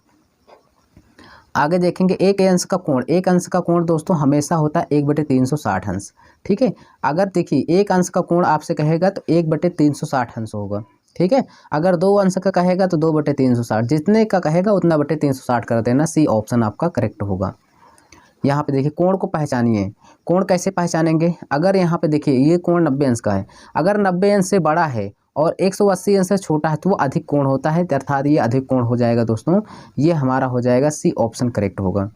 आगे देखेंगे, एक अंश का कोण। एक अंश का कोण दोस्तों हमेशा होता है 1/360 अंश, ठीक है। अगर देखिए एक अंश का कोण आपसे कहेगा तो 1/360 अंश होगा, ठीक है। अगर दो अंश का कहेगा तो 2/360, जितने का कहेगा उतना बटे 360 कर देना। सी ऑप्शन आपका करेक्ट होगा। यहाँ पे देखिए कोण को पहचानिए। कोण कैसे पहचानेंगे? अगर यहाँ पे देखिए ये कोण 90 अंश का है, अगर 90 अंश से बड़ा है और 180 अंश से छोटा है तो वो अधिक कोण होता है, अर्थात ये अधिक कोण हो जाएगा दोस्तों। ये हमारा हो जाएगा सी ऑप्शन करेक्ट होगा,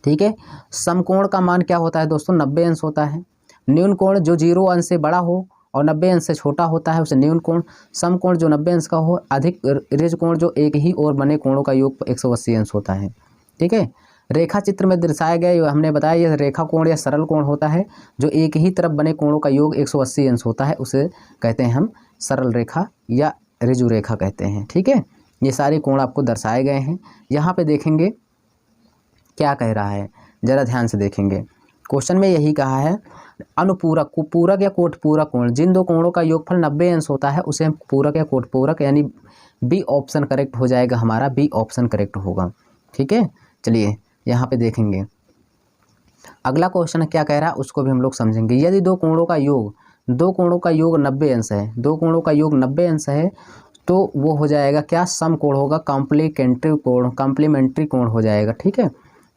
ठीक है। समकोण का मान क्या होता है दोस्तों? 90 अंश होता है। न्यून कोण जो 0 अंश से बड़ा हो और 90 अंश से छोटा होता है उसे न्यून कोण। समकोण जो 90 अंश का हो। अधिक ऋज कोण जो एक ही और बने कोणों का योग 180 अंश होता है, ठीक है। रेखा चित्र में दर्शाया गया, हमने बताया यह रेखा कोण या सरल कोण होता है जो एक ही तरफ बने कोणों का योग 180 अंश होता है, उसे कहते हैं हम सरल रेखा या ऋजु रेखा कहते हैं, ठीक है। ये सारे कोण आपको दर्शाए गए हैं। यहाँ पे देखेंगे क्या कह रहा है, जरा ध्यान से देखेंगे। क्वेश्चन में यही कहा है, अनुपूरक, पूरक या कोटपूरक कोण, जिन दो कोणों का योगफल 90 अंश होता है उसे हम पूरक या कोटपूरक, यानी बी ऑप्शन करेक्ट हो जाएगा हमारा। बी ऑप्शन करेक्ट होगा, ठीक है। चलिए यहाँ पे देखेंगे अगला क्वेश्चन क्या कह रहा है उसको भी हम लोग समझेंगे। यदि दो कोणों का योग 90 अंश है, दो कोणों का योग 90 अंश है तो वो हो जाएगा क्या? समकोण होगा, कॉम्प्लीमेंट्री कोण हो जाएगा, ठीक है।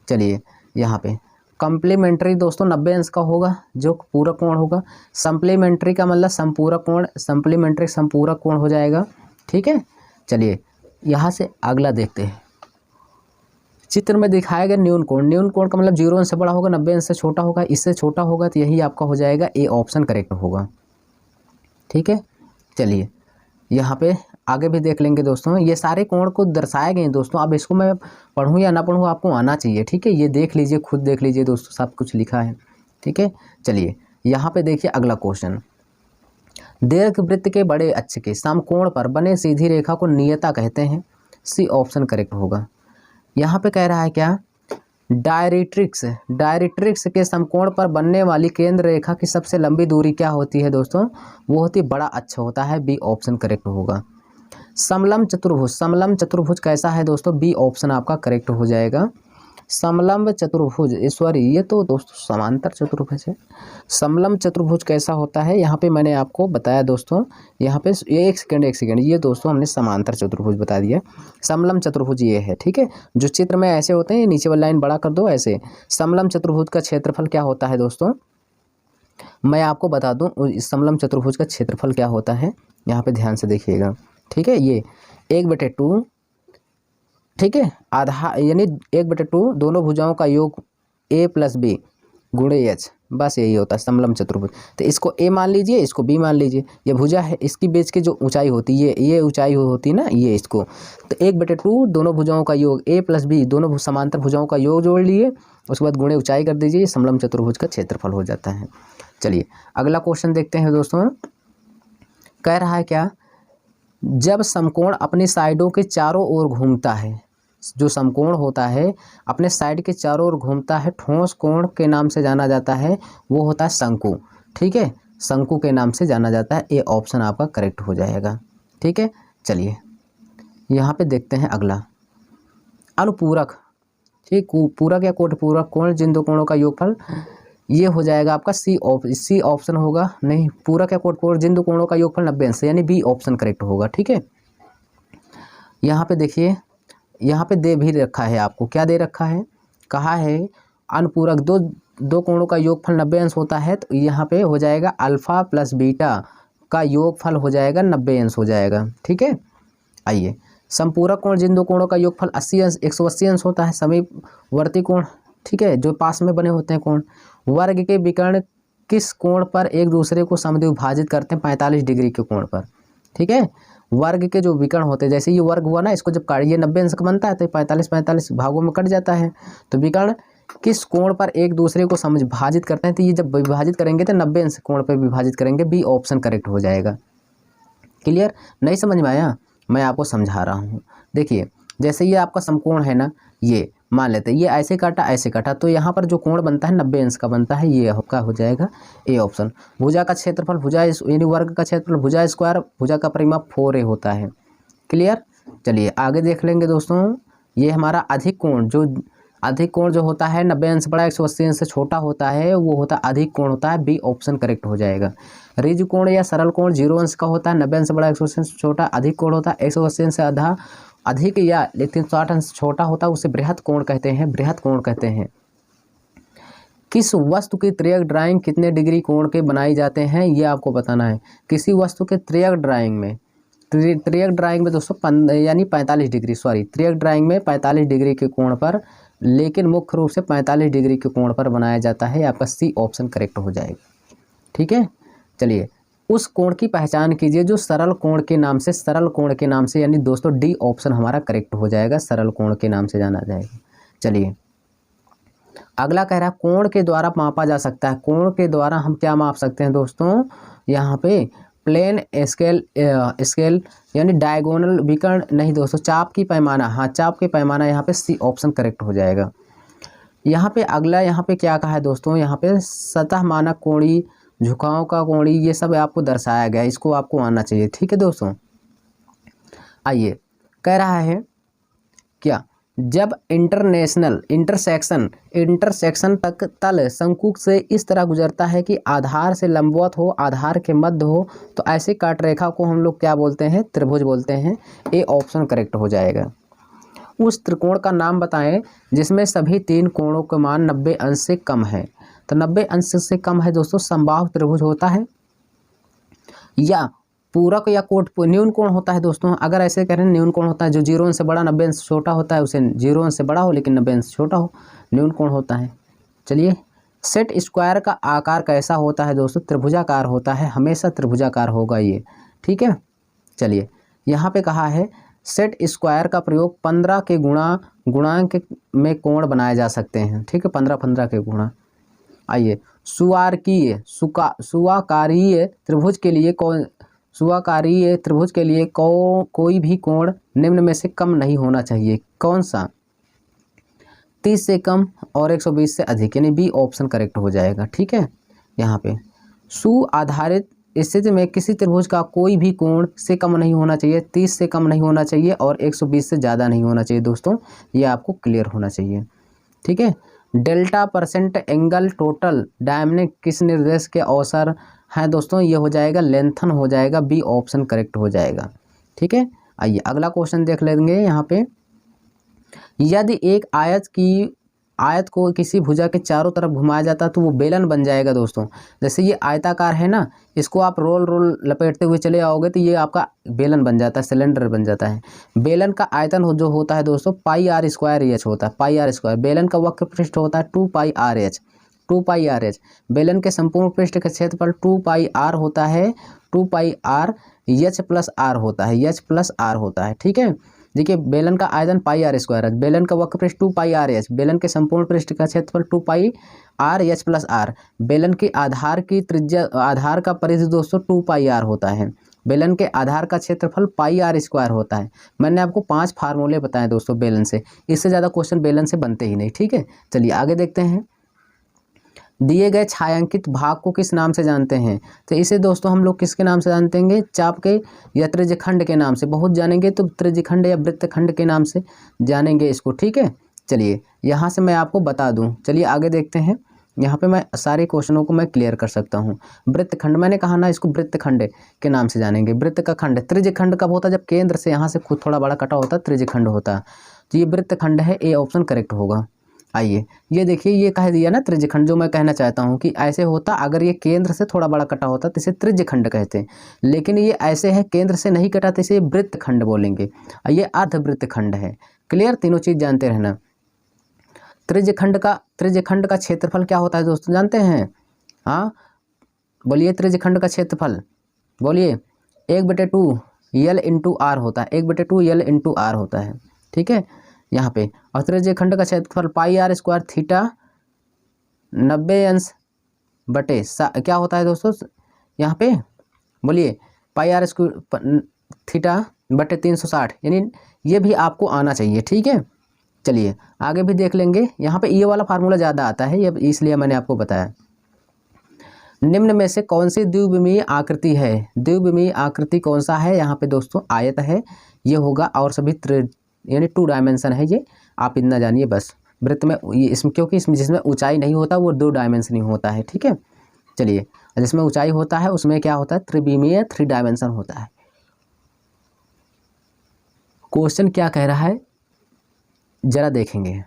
चलिए यहाँ पे कॉम्प्लीमेंट्री दोस्तों 90 अंश का होगा जो पूरक कोण होगा। सप्लीमेंट्री का मतलब संपूरक कोण, सप्लीमेंट्री संपूरक कोण हो जाएगा, ठीक है। चलिए यहाँ से अगला देखते हैं। चित्र में दिखाया गया न्यून कोण। न्यून कोण का मतलब 0 अंश से बड़ा होगा, 90 अंश से छोटा होगा, इससे छोटा होगा, तो यही आपका हो जाएगा ए ऑप्शन करेक्ट होगा, ठीक है। चलिए यहाँ पे आगे भी देख लेंगे दोस्तों। ये सारे कोण को दर्शाए गए हैं दोस्तों। अब इसको मैं पढ़ूँ या ना पढ़ूँ आपको आना चाहिए, ठीक है। ये देख लीजिए, खुद देख लीजिए दोस्तों, सब कुछ लिखा है, ठीक है। चलिए यहाँ पे देखिए अगला क्वेश्चन। दीर्घवृत्त के बड़े अक्ष के समकोण पर बने सीधी रेखा को नियता कहते हैं। सी ऑप्शन करेक्ट होगा। यहाँ पे कह रहा है क्या? डायरेक्ट्रिक्स, डायरेक्ट्रिक्स के समकोण पर बनने वाली केंद्र रेखा की सबसे लंबी दूरी क्या होती है दोस्तों? वो होती है बड़ा अक्ष होता है, बी ऑप्शन करेक्ट होगा। समलंब चतुर्भुज, समलंब चतुर्भुज कैसा है दोस्तों? बी ऑप्शन आपका करेक्ट हो जाएगा। समलंब चतुर्भुज, सॉरी ये तो दोस्तों समांतर चतुर्भुज है। समलंब चतुर्भुज कैसा होता है यहाँ पे मैंने आपको बताया दोस्तों, यहाँ पे ये एक सेकंड, ये दोस्तों हमने समांतर चतुर्भुज बता दिया। समलंब चतुर्भुज ये है, ठीक है। जो चित्र में ऐसे होते हैं, नीचे वाली लाइन बड़ा कर दो ऐसे। समलंब चतुर्भुज का क्षेत्रफल क्या होता है दोस्तों? मैं आपको बता दूं इस समलंब चतुर्भुज का क्षेत्रफल क्या होता है, यहाँ पे ध्यान से देखिएगा, ठीक है। ये 1/2, ठीक है, आधा यानी 1/2 दोनों भुजाओं का योग a + b गुणे h, बस यही होता है समलंब चतुर्भुज। तो इसको a मान लीजिए, इसको b मान लीजिए। ये भुजा है, इसकी बीच की जो ऊंचाई होती है ये ऊंचाई होती है ना, ये इसको, तो 1/2 दोनों भुजाओं का योग a + b दोनों समांतर भुजाओं का योग जोड़ लिए, उसके बाद गुणे ऊंचाई कर दीजिए, समलंब चतुर्भुज का क्षेत्रफल हो जाता है। चलिए अगला क्वेश्चन देखते हैं दोस्तों। कह रहा है क्या? जब समकोण अपनी साइडों के चारों ओर घूमता है, जो समकोण होता है अपने साइड के चारों ओर घूमता है, ठोस कोण के नाम से जाना जाता है, वो होता है शंकु, ठीक है, शंकु के नाम से जाना जाता है। ए ऑप्शन आपका करेक्ट हो जाएगा, ठीक है। चलिए यहाँ पे देखते हैं अगला, अनुपूरक, ठीक, पूरक या कोटपूरक कोण जिन दो कोणों का योगफल, ये हो जाएगा आपका सी ऑप्शन होगा, नहीं, पूरक या कोटपूरक जिन दो कोणों का योगफल 90 अंश, यानी बी ऑप्शन करेक्ट होगा, ठीक है। यहाँ पे देखिए, यहाँ पे दे भी रखा है आपको, क्या दे रखा है, कहा है अनुपूरक दो कोणों का योगफल 90 अंश होता है, तो यहाँ पे हो जाएगा अल्फा + बीटा का योगफल हो जाएगा 90 अंश हो जाएगा, ठीक है। आइए, समपूरक कोण जिन दो कोणों का योगफल 80 अंश 180 अंश होता है, समीपवर्ती कोण, ठीक है, जो पास में बने होते हैं कोण। वर्ग के विकर्ण किस कोण पर एक दूसरे को समद्विभाजित करते हैं? 45 डिग्री के कोण पर, ठीक है। वर्ग के जो विकर्ण होते हैं, जैसे ये वर्ग हुआ ना, इसको जब काटिए 90 अंश का बनता है तो 45 भागों में कट जाता है, तो विकर्ण किस कोण पर एक दूसरे को समविभाजित करते हैं? तो ये जब विभाजित करेंगे तो 90 अंश कोण पर विभाजित करेंगे, बी ऑप्शन करेक्ट हो जाएगा। क्लियर? नहीं समझ में आया? मैं आपको समझा रहा हूँ। देखिए, जैसे ये आपका समकोण है ना, ये मान लेते हैं ये ऐसे काटा ऐसे काटा, तो यहाँ पर जो कोण बनता है 90 अंश का बनता है, ये आपका हो जाएगा ए ऑप्शन। भुजा का क्षेत्रफल, भुजा यानी वर्ग का क्षेत्रफल, भुजा स्क्वायर, भुजा का परिमाप 4a होता है। क्लियर? चलिए आगे देख लेंगे दोस्तों। ये हमारा अधिक कोण जो होता है 90 अंश बड़ा 180 अंश से छोटा होता है, वो होता है अधिक कोण होता है, बी ऑप्शन करेक्ट हो जाएगा। ऋजु कोण या सरल कोण 0 अंश का होता है, 90 अंश बड़ा 180 अंश से छोटा। अधिक कोण होता है 180 अंश से आधा अधिक या 360 अंश छोटा होता है, उसे बृहत कोण कहते हैं, बृहत कोण कहते हैं। किस वस्तु की तिर्यक ड्राइंग कितने डिग्री कोण के बनाई जाते हैं, ये आपको बताना है। किसी वस्तु के तिर्यक ड्राइंग में दोस्तों यानी 45 डिग्री, सॉरी, तिर्यक ड्राइंग में 45 डिग्री के कोण पर, लेकिन मुख्य रूप से 45 डिग्री के कोण पर बनाया जाता है। आपका सी ऑप्शन करेक्ट हो जाएगा, ठीक है। चलिए उस कोण की पहचान कीजिए जो सरल कोण के नाम से, यानी दोस्तों डी ऑप्शन हमारा करेक्ट हो जाएगा, सरल कोण के नाम से जाना जाएगा। चलिए अगला कह रहा है कोण के द्वारा मापा जा सकता है। कोण के द्वारा हम क्या माप सकते हैं दोस्तों? यहाँ पे प्लेन स्केल यानी डायगोनल विकर्ण नहीं दोस्तों, चाप की पैमाना, हाँ चाप की पैमाना, यहाँ पे सी ऑप्शन करेक्ट हो जाएगा। यहाँ पे अगला, यहाँ पे क्या कहा है दोस्तों? यहाँ पे सतह मानक कोणी, झुकाव का कोणी, ये सब आपको दर्शाया गया है, इसको आपको आना चाहिए, ठीक है दोस्तों। आइए, कह रहा है क्या, जब इंटरसेक्शन तक तल शंकु से इस तरह गुजरता है कि आधार से लंबवत हो, आधार के मध्य हो, तो ऐसे काट रेखा को हम लोग क्या बोलते हैं? त्रिभुज बोलते हैं। ए ऑप्शन करेक्ट हो जाएगा। उस त्रिकोण का नाम बताएं जिसमें सभी 3 कोणों का मान 90 अंश से कम है। तो 90 अंश से कम है दोस्तों, समबाहु त्रिभुज होता है, या पूरक या कोट न्यून कोण होता है दोस्तों। अगर ऐसे करें न्यून कोण होता है जो 0 अंश से बड़ा 90 अंश छोटा होता है, उसे 0 अंश से बड़ा हो लेकिन 90 अंश छोटा हो, न्यून कोण होता है। चलिए, सेट स्क्वायर का आकार कैसा होता है दोस्तों? त्रिभुजाकार होता है, हमेशा त्रिभुजाकार होगा ये, ठीक है। चलिए यहाँ पे कहा है सेट स्क्वायर का प्रयोग 15 के गुणांक में कोण बनाए जा सकते हैं, ठीक है, 15 के गुणा। आइए, सुवाकारीय त्रिभुज के लिए कोई भी कोण निम्न में से कम नहीं होना चाहिए। कौन सा? 30 से कम और 120 से अधिक, यानी बी ऑप्शन करेक्ट हो जाएगा। ठीक है, यहाँ पे सु आधारित स्थिति में किसी त्रिभुज का कोई भी कोण से कम नहीं होना चाहिए, 30 से कम नहीं होना चाहिए और 120 से ज़्यादा नहीं होना चाहिए दोस्तों, ये आपको क्लियर होना चाहिए। ठीक है, delta percent angle total diamond किस निर्देश के अवसर है दोस्तों, ये हो जाएगा लेंथन हो जाएगा, बी ऑप्शन करेक्ट हो जाएगा। ठीक है, आइए अगला क्वेश्चन देख लेंगे। यहाँ पे यदि एक आयत को किसी भुजा के चारों तरफ घुमाया जाता है तो वो बेलन बन जाएगा दोस्तों। जैसे ये आयताकार है ना, इसको आप रोल लपेटते हुए चले आओगे तो ये आपका बेलन बन जाता है, सिलेंडर बन जाता है। बेलन का आयतन जो होता है दोस्तों पाई आर स्क्वायर एच होता है, पाई आर स्क्वायर। बेलन का वक्र पृष्ठ होता है 2 पाई आर एच, 2 पाई आर एच। बेलन के संपूर्ण पृष्ठ का क्षेत्रफल 2 पाई आर होता है, 2 पाई आर एच प्लस आर होता है, एच प्लस आर होता है। ठीक है, देखिए बेलन का आयतन पाई आर स्क्वायर है, बेलन का वक्र पृष्ठ 2 पाई आर एच, बेलन के संपूर्ण पृष्ठ का क्षेत्रफल 2 पाई आर एच प्लस आर। बेलन की आधार की त्रिज्या, आधार का परिधि दोस्तों 2 पाई आर होता है। बेलन के आधार का क्षेत्रफल पाई आर स्क्वायर होता है। मैंने आपको 5 फार्मूले बताए दोस्तों बेलन से, इससे ज़्यादा क्वेश्चन बेलन से बनते ही नहीं। ठीक है, चलिए आगे देखते हैं। दिए गए छायांकित भाग को किस नाम से जानते हैं, तो इसे दोस्तों हम लोग किसके नाम से जानते हैं, चाप के या त्रिज्यखंड के नाम से। बहुत जानेंगे तो त्रिज्यखंड या वृत्तखंड के नाम से जानेंगे इसको। ठीक है, चलिए यहाँ से मैं आपको बता दूं। चलिए आगे देखते हैं। यहाँ पे मैं सारे क्वेश्चनों को मैं क्लियर कर सकता हूँ। वृत्तखंड मैंने कहा ना, इसको वृत्तखंड के नाम से जानेंगे। वृत्त का खंड, त्रिज्यखंड कब होता है, जब केंद्र से यहाँ से खुद थोड़ा बड़ा कटा होता है, त्रिज्यखंड होता है। तो ये वृत्तखंड है, ए ऑप्शन करेक्ट होगा। आइए ये देखिए, ये कह दिया ना त्रिज्यखंड। जो मैं कहना चाहता हूँ कि ऐसे होता, अगर ये केंद्र से थोड़ा बड़ा कटा होता तो इसे त्रिज्यखंड कहते हैं, लेकिन ये ऐसे है केंद्र से नहीं कटा तो इसे वृत्तखंड बोलेंगे। ये अर्धवृत्तखंड है। क्लियर, तीनों चीज़ जानते रहना। त्रिज्यखंड का क्षेत्रफल क्या होता है दोस्तों, जानते हैं? हाँ बोलिए, त्रिज्यखंड का क्षेत्रफल बोलिए। 1/2 यल इंटू आर होता है, 1/2 यल इंटू आर होता है। ठीक है, यहाँ पे। और त्रिज्यखंड का क्षेत्रफल पाई आर स्क्वायर थीटा 90 अंश बटे क्या होता है दोस्तों, यहाँ पे बोलिए पाई आर स्क्वायर थीटा बटे 360, यानी ये भी आपको आना चाहिए। ठीक है, चलिए आगे भी देख लेंगे। यहाँ पे ये वाला फार्मूला ज़्यादा आता है, ये इसलिए मैंने आपको बताया। निम्न में से कौन सी द्विविमीय आकृति है, द्विविमीय आकृति कौन सा है, यहाँ पे दोस्तों आयत है, ये होगा। और सभी यानी 2 डायमेंशन है, ये आप इतना जानिए बस। वृत्त में ये इसमें, क्योंकि इसमें जिसमें ऊंचाई नहीं होता वो 2 डायमेंशन ही होता है। ठीक है, चलिए जिसमें ऊंचाई होता है उसमें क्या होता है, त्रिविमीय 3 डायमेंशन होता है। क्वेश्चन क्या कह रहा है जरा देखेंगे।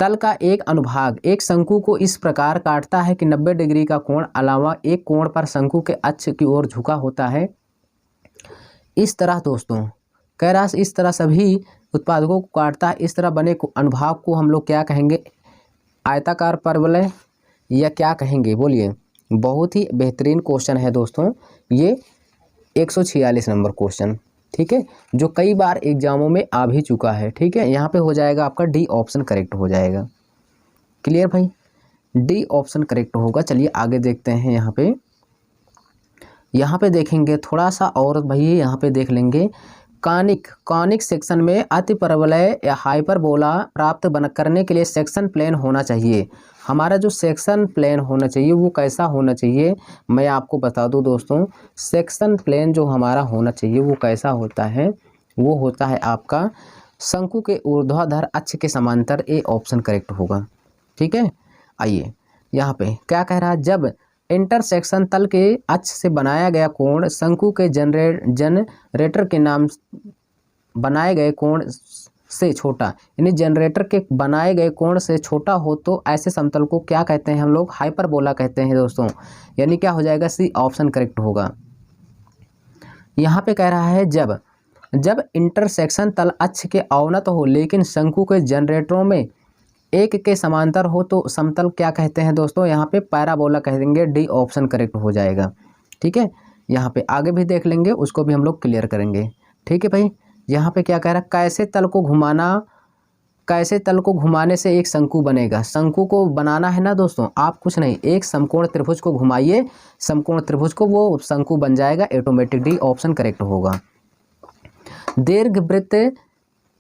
तल का एक अनुभाग एक शंकु को इस प्रकार काटता है कि 90 डिग्री का कोण अलावा एक कोण पर शंकु के अक्ष की ओर झुका होता है। इस तरह दोस्तों कह रहा है, इस तरह सभी उत्पादकों को काटता है। इस तरह बने अनुभाग को हम लोग क्या कहेंगे, आयताकार परवलय या क्या कहेंगे, बोलिए। बहुत ही बेहतरीन क्वेश्चन है दोस्तों ये, 146 नंबर क्वेश्चन। ठीक है, जो कई बार एग्जामों में आ भी चुका है। ठीक है, यहाँ पे हो जाएगा आपका डी ऑप्शन करेक्ट हो जाएगा। क्लियर भाई, डी ऑप्शन करेक्ट होगा। चलिए आगे देखते हैं। यहाँ पे देखेंगे थोड़ा सा और भाई, यहाँ पे देख लेंगे। कॉनिक सेक्शन में अति परवलय या हाइपरबोला प्राप्त करने के लिए सेक्शन प्लेन होना चाहिए। हमारा जो सेक्शन प्लेन होना चाहिए वो कैसा होना चाहिए, मैं आपको बता दूं दोस्तों। सेक्शन प्लेन जो हमारा होना चाहिए वो कैसा होता है, वो होता है आपका शंकु के ऊर्ध्वाधर अक्ष के समांतर, ए ऑप्शन करेक्ट होगा। ठीक है, आइए यहाँ पे क्या कह रहा है, जब इंटरसेक्शन तल के अक्ष से बनाया गया कोण शंकु के जनरेटर के नाम बनाए गए कोण से छोटा, यानी जनरेटर के बनाए गए कोण से छोटा हो तो ऐसे समतल को क्या कहते हैं हम लोग, हाइपरबोला कहते हैं दोस्तों। यानी क्या हो जाएगा, सी ऑप्शन करेक्ट होगा। यहाँ पे कह रहा है जब इंटरसेक्शन तल अक्ष के अवनत हो लेकिन शंकु के जनरेटरों में एक के समांतर हो तो समतल क्या कहते हैं दोस्तों, यहाँ पे पैराबोला कह देंगे। डी ऑप्शन करेक्ट हो जाएगा। ठीक है, यहाँ पे आगे भी देख लेंगे, उसको भी हम लोग क्लियर करेंगे। ठीक है भाई, यहाँ पे क्या कह रहा है, कैसे तल को घुमाने से एक शंकु बनेगा। शंकु को बनाना है ना दोस्तों, आप कुछ नहीं, एक समकोण त्रिभुज को घुमाइए, समकोण त्रिभुज को, वो शंकु बन जाएगा ऑटोमेटिक। डी ऑप्शन करेक्ट होगा। दीर्घवृत्त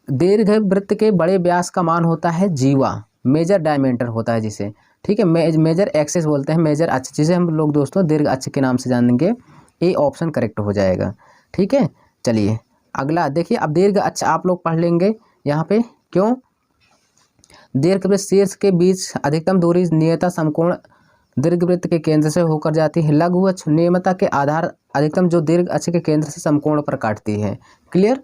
दीर्घ वृत्त के बड़े व्यास का मान होता है जीवा, मेजर डायमीटर होता है जिसे, ठीक है, मेजर एक्सिस बोलते हैं, मेजर अक्ष जिसे हम लोग दोस्तों दीर्घ अक्ष के नाम से जानेंगे। ए ऑप्शन करेक्ट हो जाएगा, ठीक है। चलिए अगला देखिए, अब दीर्घ अक्ष आप लोग पढ़ लेंगे यहाँ पे, क्यों, दीर्घवृत्त शीर्ष के बीच अधिकतम दूरी नियता समकोण दीर्घवृत्त के केंद्र से होकर जाती है। लघु अक्ष नियमता के आधार अधिकतम जो दीर्घ अक्ष के केंद्र से समकोण पर काटती है। क्लियर।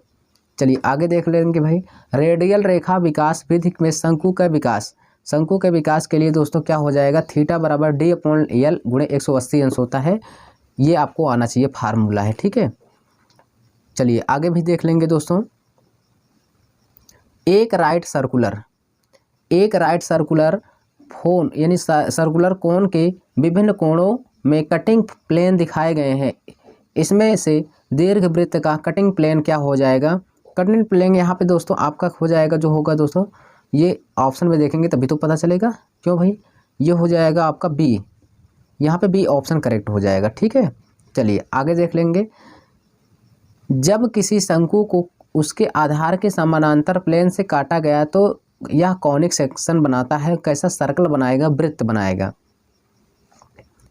चलिए आगे देख लेंगे भाई, रेडियल रेखा विकास विधि में शंकु के विकास के लिए दोस्तों क्या हो जाएगा, थीटा बराबर D/L गुणे 180 अंश होता है। ये आपको आना चाहिए, फार्मूला है, ठीक है। चलिए आगे भी देख लेंगे दोस्तों, एक राइट सर्कुलर फोन यानी सर्कुलर कोण के विभिन्न कोणों में कटिंग प्लेन दिखाए गए हैं। इसमें से दीर्घवृत्त का कटिंग प्लेन क्या हो जाएगा, कटिंग प्लेन यहाँ पे दोस्तों आपका हो जाएगा, जो होगा दोस्तों ये ऑप्शन में देखेंगे तभी तो पता चलेगा, क्यों भाई, ये हो जाएगा आपका बी, यहाँ पे बी ऑप्शन करेक्ट हो जाएगा, ठीक है। चलिए आगे देख लेंगे, जब किसी शंकु को उसके आधार के समानांतर प्लेन से काटा गया तो यह कॉनिक सेक्शन बनाता है, कैसा, सर्कल बनाएगा, वृत्त बनाएगा,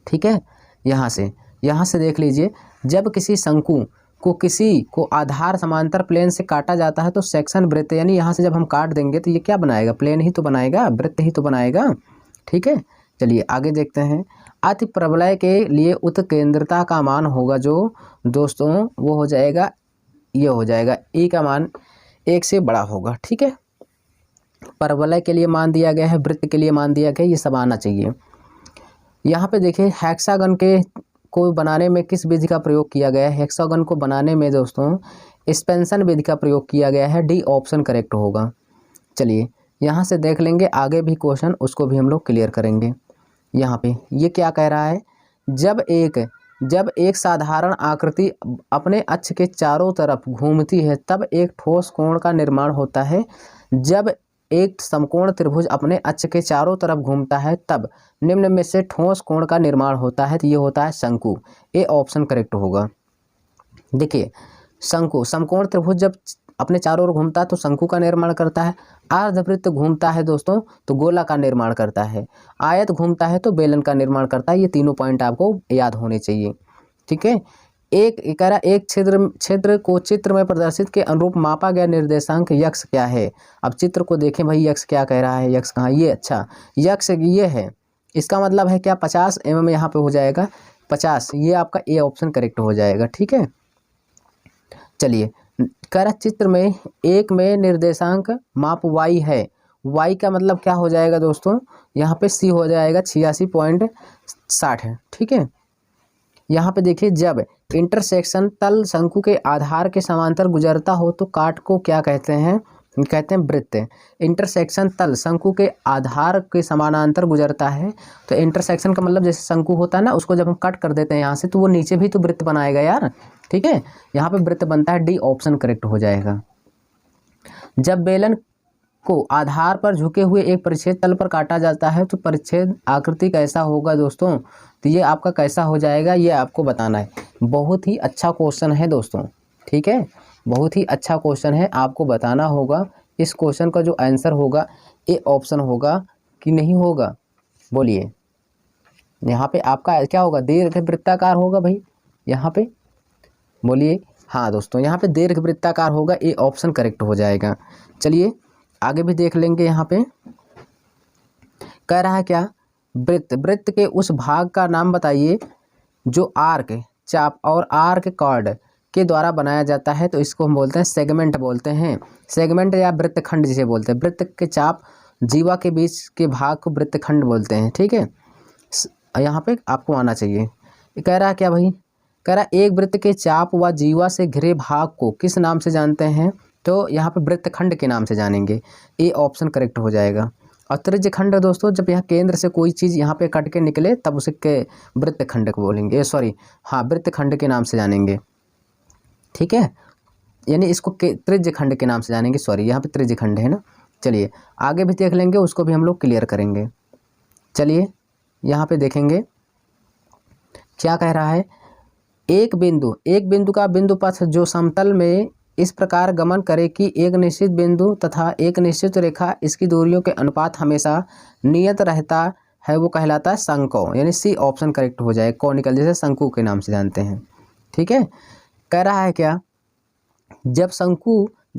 ठीक है। यहाँ से देख लीजिए, जब किसी शंकु को किसी को आधार समांतर प्लेन से काटा जाता है तो सेक्शन वृत्त, यानी यहाँ से जब हम काट देंगे तो ये क्या बनाएगा, प्लेन ही तो बनाएगा, वृत्त ही तो बनाएगा, ठीक है। चलिए आगे देखते हैं, अति प्रबलय के लिए उत्केंद्रता का मान होगा जो दोस्तों वो हो जाएगा, ये हो जाएगा ई का मान 1 से बड़ा होगा, ठीक है। परवलय के लिए मान दिया गया है, वृत्त के लिए मान दिया गया है, ये सब आना चाहिए। यहाँ पे देखिए हेक्सागन के को बनाने में किस विधि का प्रयोग किया गया है, हेक्सागन को बनाने में दोस्तों एक्सपेंशन विधि का प्रयोग किया गया है, डी ऑप्शन करेक्ट होगा। चलिए यहाँ से देख लेंगे आगे भी क्वेश्चन, उसको भी हम लोग क्लियर करेंगे। यहाँ पे ये क्या कह रहा है, जब एक साधारण आकृति अपने अक्ष के चारों तरफ घूमती है तब एक ठोस कोण का निर्माण होता है। जब एक समकोण त्रिभुज अपने अक्ष के चारों तरफ घूमता है तब निम्न में से ठोस कोण का निर्माण होता है, तो ये होता है शंकु, ए ऑप्शन करेक्ट होगा। देखिए शंकु, समकोण त्रिभुज जब अपने चारों ओर घूमता है तो शंकु का निर्माण करता है, अर्धवृत्त घूमता है दोस्तों तो गोला का निर्माण करता है, आयत घूमता है तो बेलन का निर्माण करता है। ये तीनों पॉइंट आपको याद होने चाहिए, ठीक है। एक क्षेत्र को चित्र में प्रदर्शित के अनुरूप मापा गया निर्देशांक यक्स क्या है। अब चित्र को देखें भाई, यक्स क्या कह रहा है, यक्स कहाँ, ये अच्छा यक्स ये है, इसका मतलब है क्या 50 mm यहाँ पे हो जाएगा 50, ये आपका ए ऑप्शन करेक्ट हो जाएगा, ठीक है। चलिए कर चित्र में एक में निर्देशांक माप y है, y का मतलब क्या हो जाएगा दोस्तों, यहाँ पे c हो जाएगा 86.60 है, ठीक है। यहाँ पे देखिए, जब इंटरसेक्शन तल शंकु के आधार के समांतर गुजरता हो तो काट को क्या कहते हैं, वृत्त। इंटरसेक्शन तल शंकु के आधार के समानांतर गुजरता है तो इंटरसेक्शन का मतलब जैसे शंकु होता है ना, उसको जब हम कट कर देते हैं यहाँ से तो वो नीचे भी तो वृत्त बनाएगा यार, ठीक है। यहाँ पे वृत्त बनता है, डी ऑप्शन करेक्ट हो जाएगा। जब बेलन को आधार पर झुके हुए एक परिच्छेद तल पर काटा जाता है तो परिच्छेद आकृति कैसा होगा दोस्तों, तो ये आपका कैसा हो जाएगा, ये आपको बताना है। बहुत ही अच्छा क्वेश्चन है दोस्तों, ठीक है, बहुत ही अच्छा क्वेश्चन है, आपको बताना होगा। इस क्वेश्चन का जो आंसर होगा ए ऑप्शन होगा कि नहीं होगा, बोलिए। यहाँ पे आपका क्या होगा, दीर्घवृत्ताकार होगा भाई, यहाँ पे बोलिए। हाँ दोस्तों, यहाँ पे दीर्घवृत्ताकार होगा, ए ऑप्शन करेक्ट हो जाएगा। चलिए आगे भी देख लेंगे। यहाँ पे कह रहा है क्या, वृत्त के उस भाग का नाम बताइए जो आर्क चाप और आर्क कॉर्ड के द्वारा बनाया जाता है, तो इसको हम बोलते हैं सेगमेंट बोलते हैं, सेगमेंट या वृत्तखंड जिसे बोलते हैं। वृत्त के चाप जीवा के बीच के भाग को वृत्तखंड बोलते हैं, ठीक है। यहाँ पे आपको आना चाहिए। कह रहा है क्या भाई, कह रहा एक वृत्त के चाप व जीवा से घिरे भाग को किस नाम से जानते हैं, तो यहाँ पे वृत्तखंड के नाम से जानेंगे, ए ऑप्शन करेक्ट हो जाएगा। और त्रिज्यखंड दोस्तों, जब यहाँ केंद्र से कोई चीज़ यहाँ पे कट के निकले तब उसे के वृत्तखंड को बोलेंगे, सॉरी हाँ वृत्तखंड के नाम से जानेंगे, ठीक है। यानी इसको त्रिज्यखंड के नाम से जानेंगे, सॉरी यहाँ पे त्रिज्यखंड है ना। चलिए आगे भी देख लेंगे, उसको भी हम लोग क्लियर करेंगे। चलिए यहाँ पे देखेंगे क्या कह रहा है, एक बिंदु का बिंदु पथ जो समतल में इस प्रकार गमन करे कि एक निश्चित बिंदु तथा एक निश्चित रेखा इसकी दूरियों के अनुपात हमेशा नियत रहता है, वो कहलाता है संकोण, यानी सी ऑप्शन करेक्ट हो जाए। कॉनिकल जैसे शंकु के नाम से जानते हैं। ठीक है, कह रहा है क्या, जब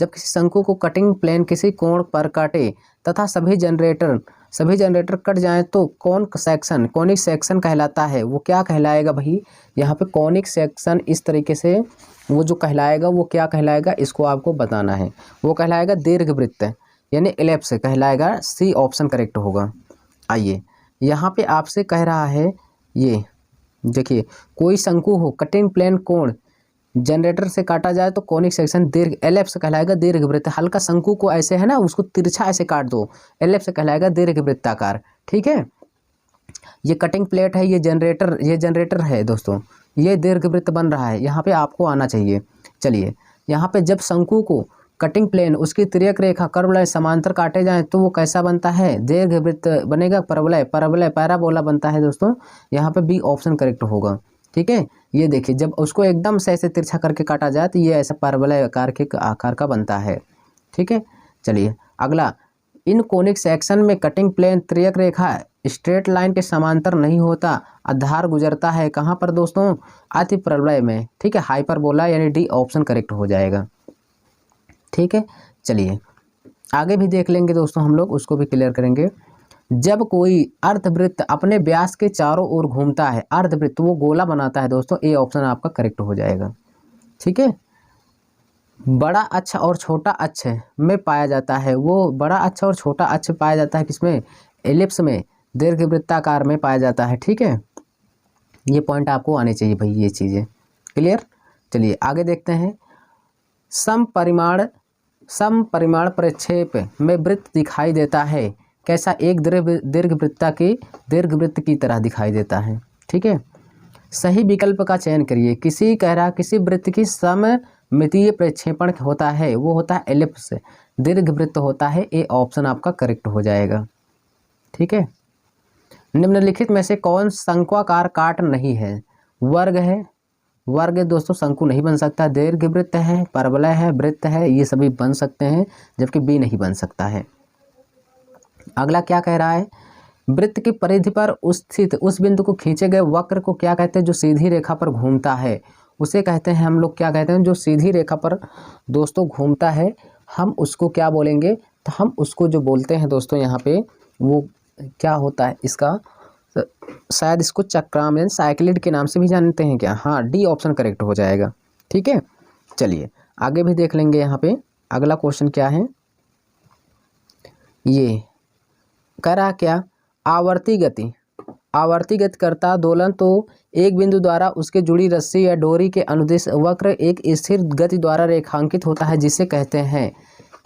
किसी शंकु को कटिंग प्लेन किसी कोण पर काटे तथा सभी जनरेटर कट जाएं तो कोनिक सेक्शन कहलाता है। वो क्या कहलाएगा भाई, यहाँ पे कोनिक सेक्शन इस तरीके से वो जो कहलाएगा वो क्या कहलाएगा, इसको आपको बताना है। वो कहलाएगा दीर्घवृत्त, यानी एलिप्स कहलाएगा। सी ऑप्शन करेक्ट होगा। आइए यहाँ पे आपसे कह रहा है, ये देखिए, कोई शंकु हो कटिंग प्लेन कोण जनरेटर से काटा जाए तो कॉनिक सेक्शन दीर्घ एलिप्स कहलाएगा दीर्घवृत्त। हल्का शंकु को ऐसे है ना, उसको तिरछा ऐसे काट दो, एलिप्स कहलाएगा दीर्घवृत्ताकार। ठीक है, ये कटिंग प्लेट है, ये जनरेटर है दोस्तों, ये दीर्घवृत्त बन रहा है। यहाँ पे आपको आना चाहिए। चलिए, यहाँ पे जब शंकु को कटिंग प्लेन उसकी तिर्यक रेखा कर्वलय समांतर काटे जाएं तो वो कैसा बनता है, दीर्घवृत्त बनेगा, परवलय पैराबोला बनता है दोस्तों। यहाँ पे बी ऑप्शन करेक्ट होगा। ठीक है, ये देखिए, जब उसको एकदम से ऐसे तिरछा करके काटा जाए तो ये ऐसा परवलय आकार का बनता है। ठीक है, चलिए अगला, इन कोनिक सेक्शन में कटिंग प्लेन तिर्यक रेखा स्ट्रेट लाइन के समांतर नहीं होता, आधार गुजरता है कहाँ पर दोस्तों, अति परवलय में। ठीक है, हाइपरबोला, यानी डी ऑप्शन करेक्ट हो जाएगा। ठीक है, चलिए आगे भी देख लेंगे दोस्तों, हम लोग उसको भी क्लियर करेंगे। जब कोई अर्धवृत्त अपने व्यास के चारों ओर घूमता है, अर्धवृत्त वो गोला बनाता है दोस्तों, ए ऑप्शन आपका करेक्ट हो जाएगा। ठीक है, बड़ा अक्ष और छोटा अक्ष में पाया जाता है, वो बड़ा अक्ष और छोटा अक्ष पाया जाता है किसमें, एलिप्स में, दीर्घवृत्ताकार में पाया जाता है। ठीक है, ये पॉइंट आपको आने चाहिए भाई, ये चीज़ें क्लियर। चलिए आगे देखते हैं। समपरिमाण प्रक्षेप में वृत्त दिखाई देता है, कैसा, एक दीर्घवृत्त की तरह दिखाई देता है। ठीक है, सही विकल्प का चयन करिए। किसी वृत्त की सममितीय प्रक्षेपण होता है, वो होता है एलिप्स, दीर्घवृत्त होता है। ए ऑप्शन आपका करेक्ट हो जाएगा। ठीक है, निम्नलिखित में से कौन शंक्वाकार काट नहीं है, वर्ग है, वर्ग दोस्तों शंकु नहीं बन सकता, दीर्घवृत्त है, परवलय है, वृत्त है, ये सभी बन सकते हैं, जबकि बी नहीं बन सकता है। अगला क्या कह रहा है, वृत्त की परिधि पर स्थित उस बिंदु को खींचे गए वक्र को क्या कहते हैं, जो सीधी रेखा पर घूमता है, उसे कहते हैं हम लोग क्या कहते हैं, जो सीधी रेखा पर दोस्तों घूमता है, हम उसको क्या बोलेंगे, तो हम उसको जो बोलते हैं दोस्तों यहाँ पे, वो क्या होता है इसका, शायद इसको चक्राम यानी साइक्लिड के नाम से भी जानते हैं क्या। हाँ, डी ऑप्शन करेक्ट हो जाएगा। ठीक है, चलिए आगे भी देख लेंगे। यहाँ पे अगला क्वेश्चन क्या है, ये कह रहा क्या, आवर्ती गति करता दोलन तो एक बिंदु द्वारा उसके जुड़ी रस्सी या डोरी के अनुदिश वक्र एक स्थिर गति द्वारा रेखांकित होता है, जिसे कहते हैं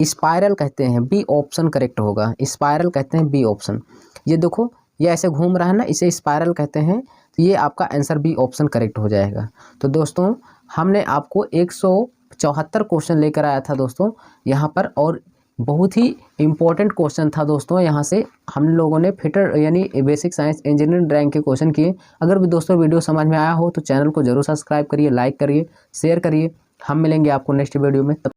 स्पाइरल कहते हैं। बी ऑप्शन करेक्ट होगा, स्पाइरल कहते हैं, बी ऑप्शन। ये देखो, ये ऐसे घूम रहा है ना, इसे स्पाइरल कहते हैं। तो ये आपका आंसर बी ऑप्शन करेक्ट हो जाएगा। तो दोस्तों हमने आपको 174 क्वेश्चन लेकर आया था दोस्तों यहाँ पर, और बहुत ही इम्पोर्टेंट क्वेश्चन था दोस्तों। यहाँ से हम लोगों ने फिटर यानी बेसिक साइंस इंजीनियरिंग ड्राइंग के क्वेश्चन किए। अगर भी दोस्तों वीडियो समझ में आया हो तो चैनल को जरूर सब्सक्राइब करिए, लाइक करिए, शेयर करिए। हम मिलेंगे आपको नेक्स्ट वीडियो में।